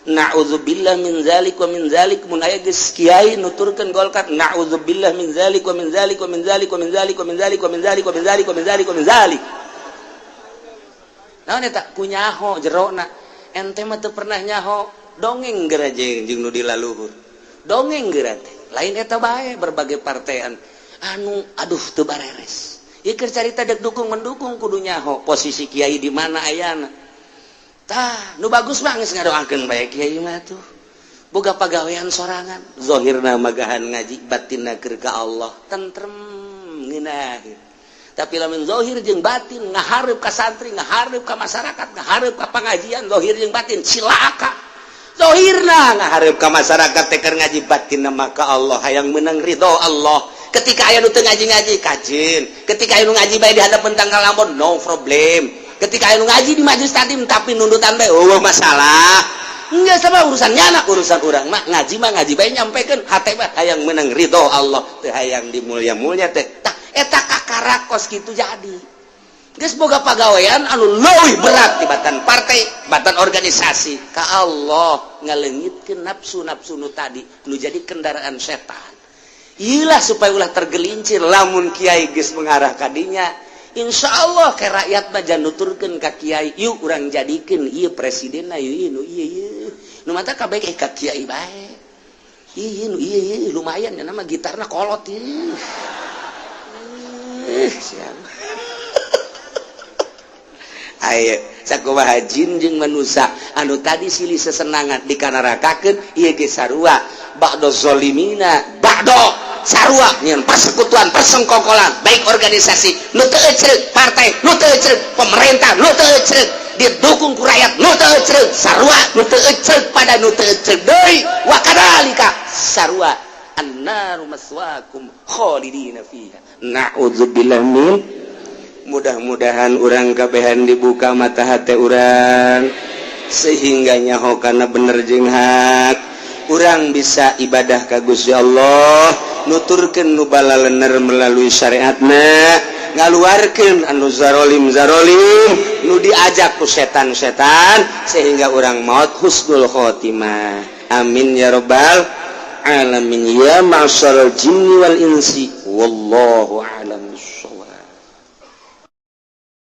Na'udzubillah min zalik wa min zalik mun aya geus kiai nuturkeun golkat na'udzubillah min zalik wa min zalik wa min zalik wa min zalik wa min zalik wa min zalik wa min zalik wa min zalik wa min zalik. Naon eta kunyaho jerona ente mah teu pernah nyaho dongeng geura jeung nu dilaluhur. Dongeng geura teh lain eta bae berbagai partean anu aduh teu bareres. Ieu keur carita dek dukung mendukung kudu nyaho posisi kiai di mana ayana. Tah, nu bagus mah geus ngadoakeun bae kiai mah tuh. Boga pagawean sorangan, zahirna magahan ngaji, batinna keur ka Allah, tentrem ngeunaheun. Tapi lamun zahir jeung batin ngahareup ka santri, ngahareup ka masyarakat, ngahareup ka pangajian, zahir jeung batin cilaka. Zahirna ngahareup ka masyarakat teh keur ngaji, batinna mah ka Allah, hayang meunang ridho Allah. Ketika aya nu teu ngaji-ngaji kajeun, ketika aya nu ngaji bae di hadapan tanggal lamun no problem. Ketika anu ngaji di majelis taklim tapi nundutan bae masalah. Enggak sama urusannya anak urusan urang mah ngaji bae nyampikeun hate mah hayang meunang ridho Allah teu hayang dimulya-mulya teh. Tah eta kakarakos kitu jadi. Geus boga pagawean anu leuwih berat tibatan partai, batan organisasi ka Allah ngaleungitkeun nafsu-nafsu nu tadi nu jadi kendaraan setan. Iyalah supaya ulah tergelincir lamun kiai geus mengarah ka dinya. Insyaallah ke rakyat mah jan nuturkeun ka kiai, yuk urang jadikeun ieu presidenna ieu nu ieu. Nu mata kabeh ka kiai bae. Ieu nu ieu lumayan ya nama gitarna kolot ieu. Siap. Aya sakumaha jin jeung manusia anu tadi silih sesenangan dikanarakakeun ieu ge sarua ba'do zalimina ba'do sarua nyeun persekutuan persengkokolan baik organisasi nu teu eceuk partai nu teu eceuk pemerintah nu teu eceuk didukung ku rakyat nu teu eceuk sarua nu teu eceuk pada nu teu eceuk deui wa kadzalika sarua annaru maswaakum khalidina fiha na'udzubillah min. Mudah-mudahan urang kabehan dibuka mata hati urang sehingga nyaho kana bener jeung hak urang bisa ibadah ka Gusti Allah nuturkeun nu balalener melalui syariatna ngaluarkeun anu zarolim nu diajak ku setan-setan sehingga urang maut husnul khotimah amin ya rabbal alamin ya ma'syaral jinni wal insi wallahu a'lam.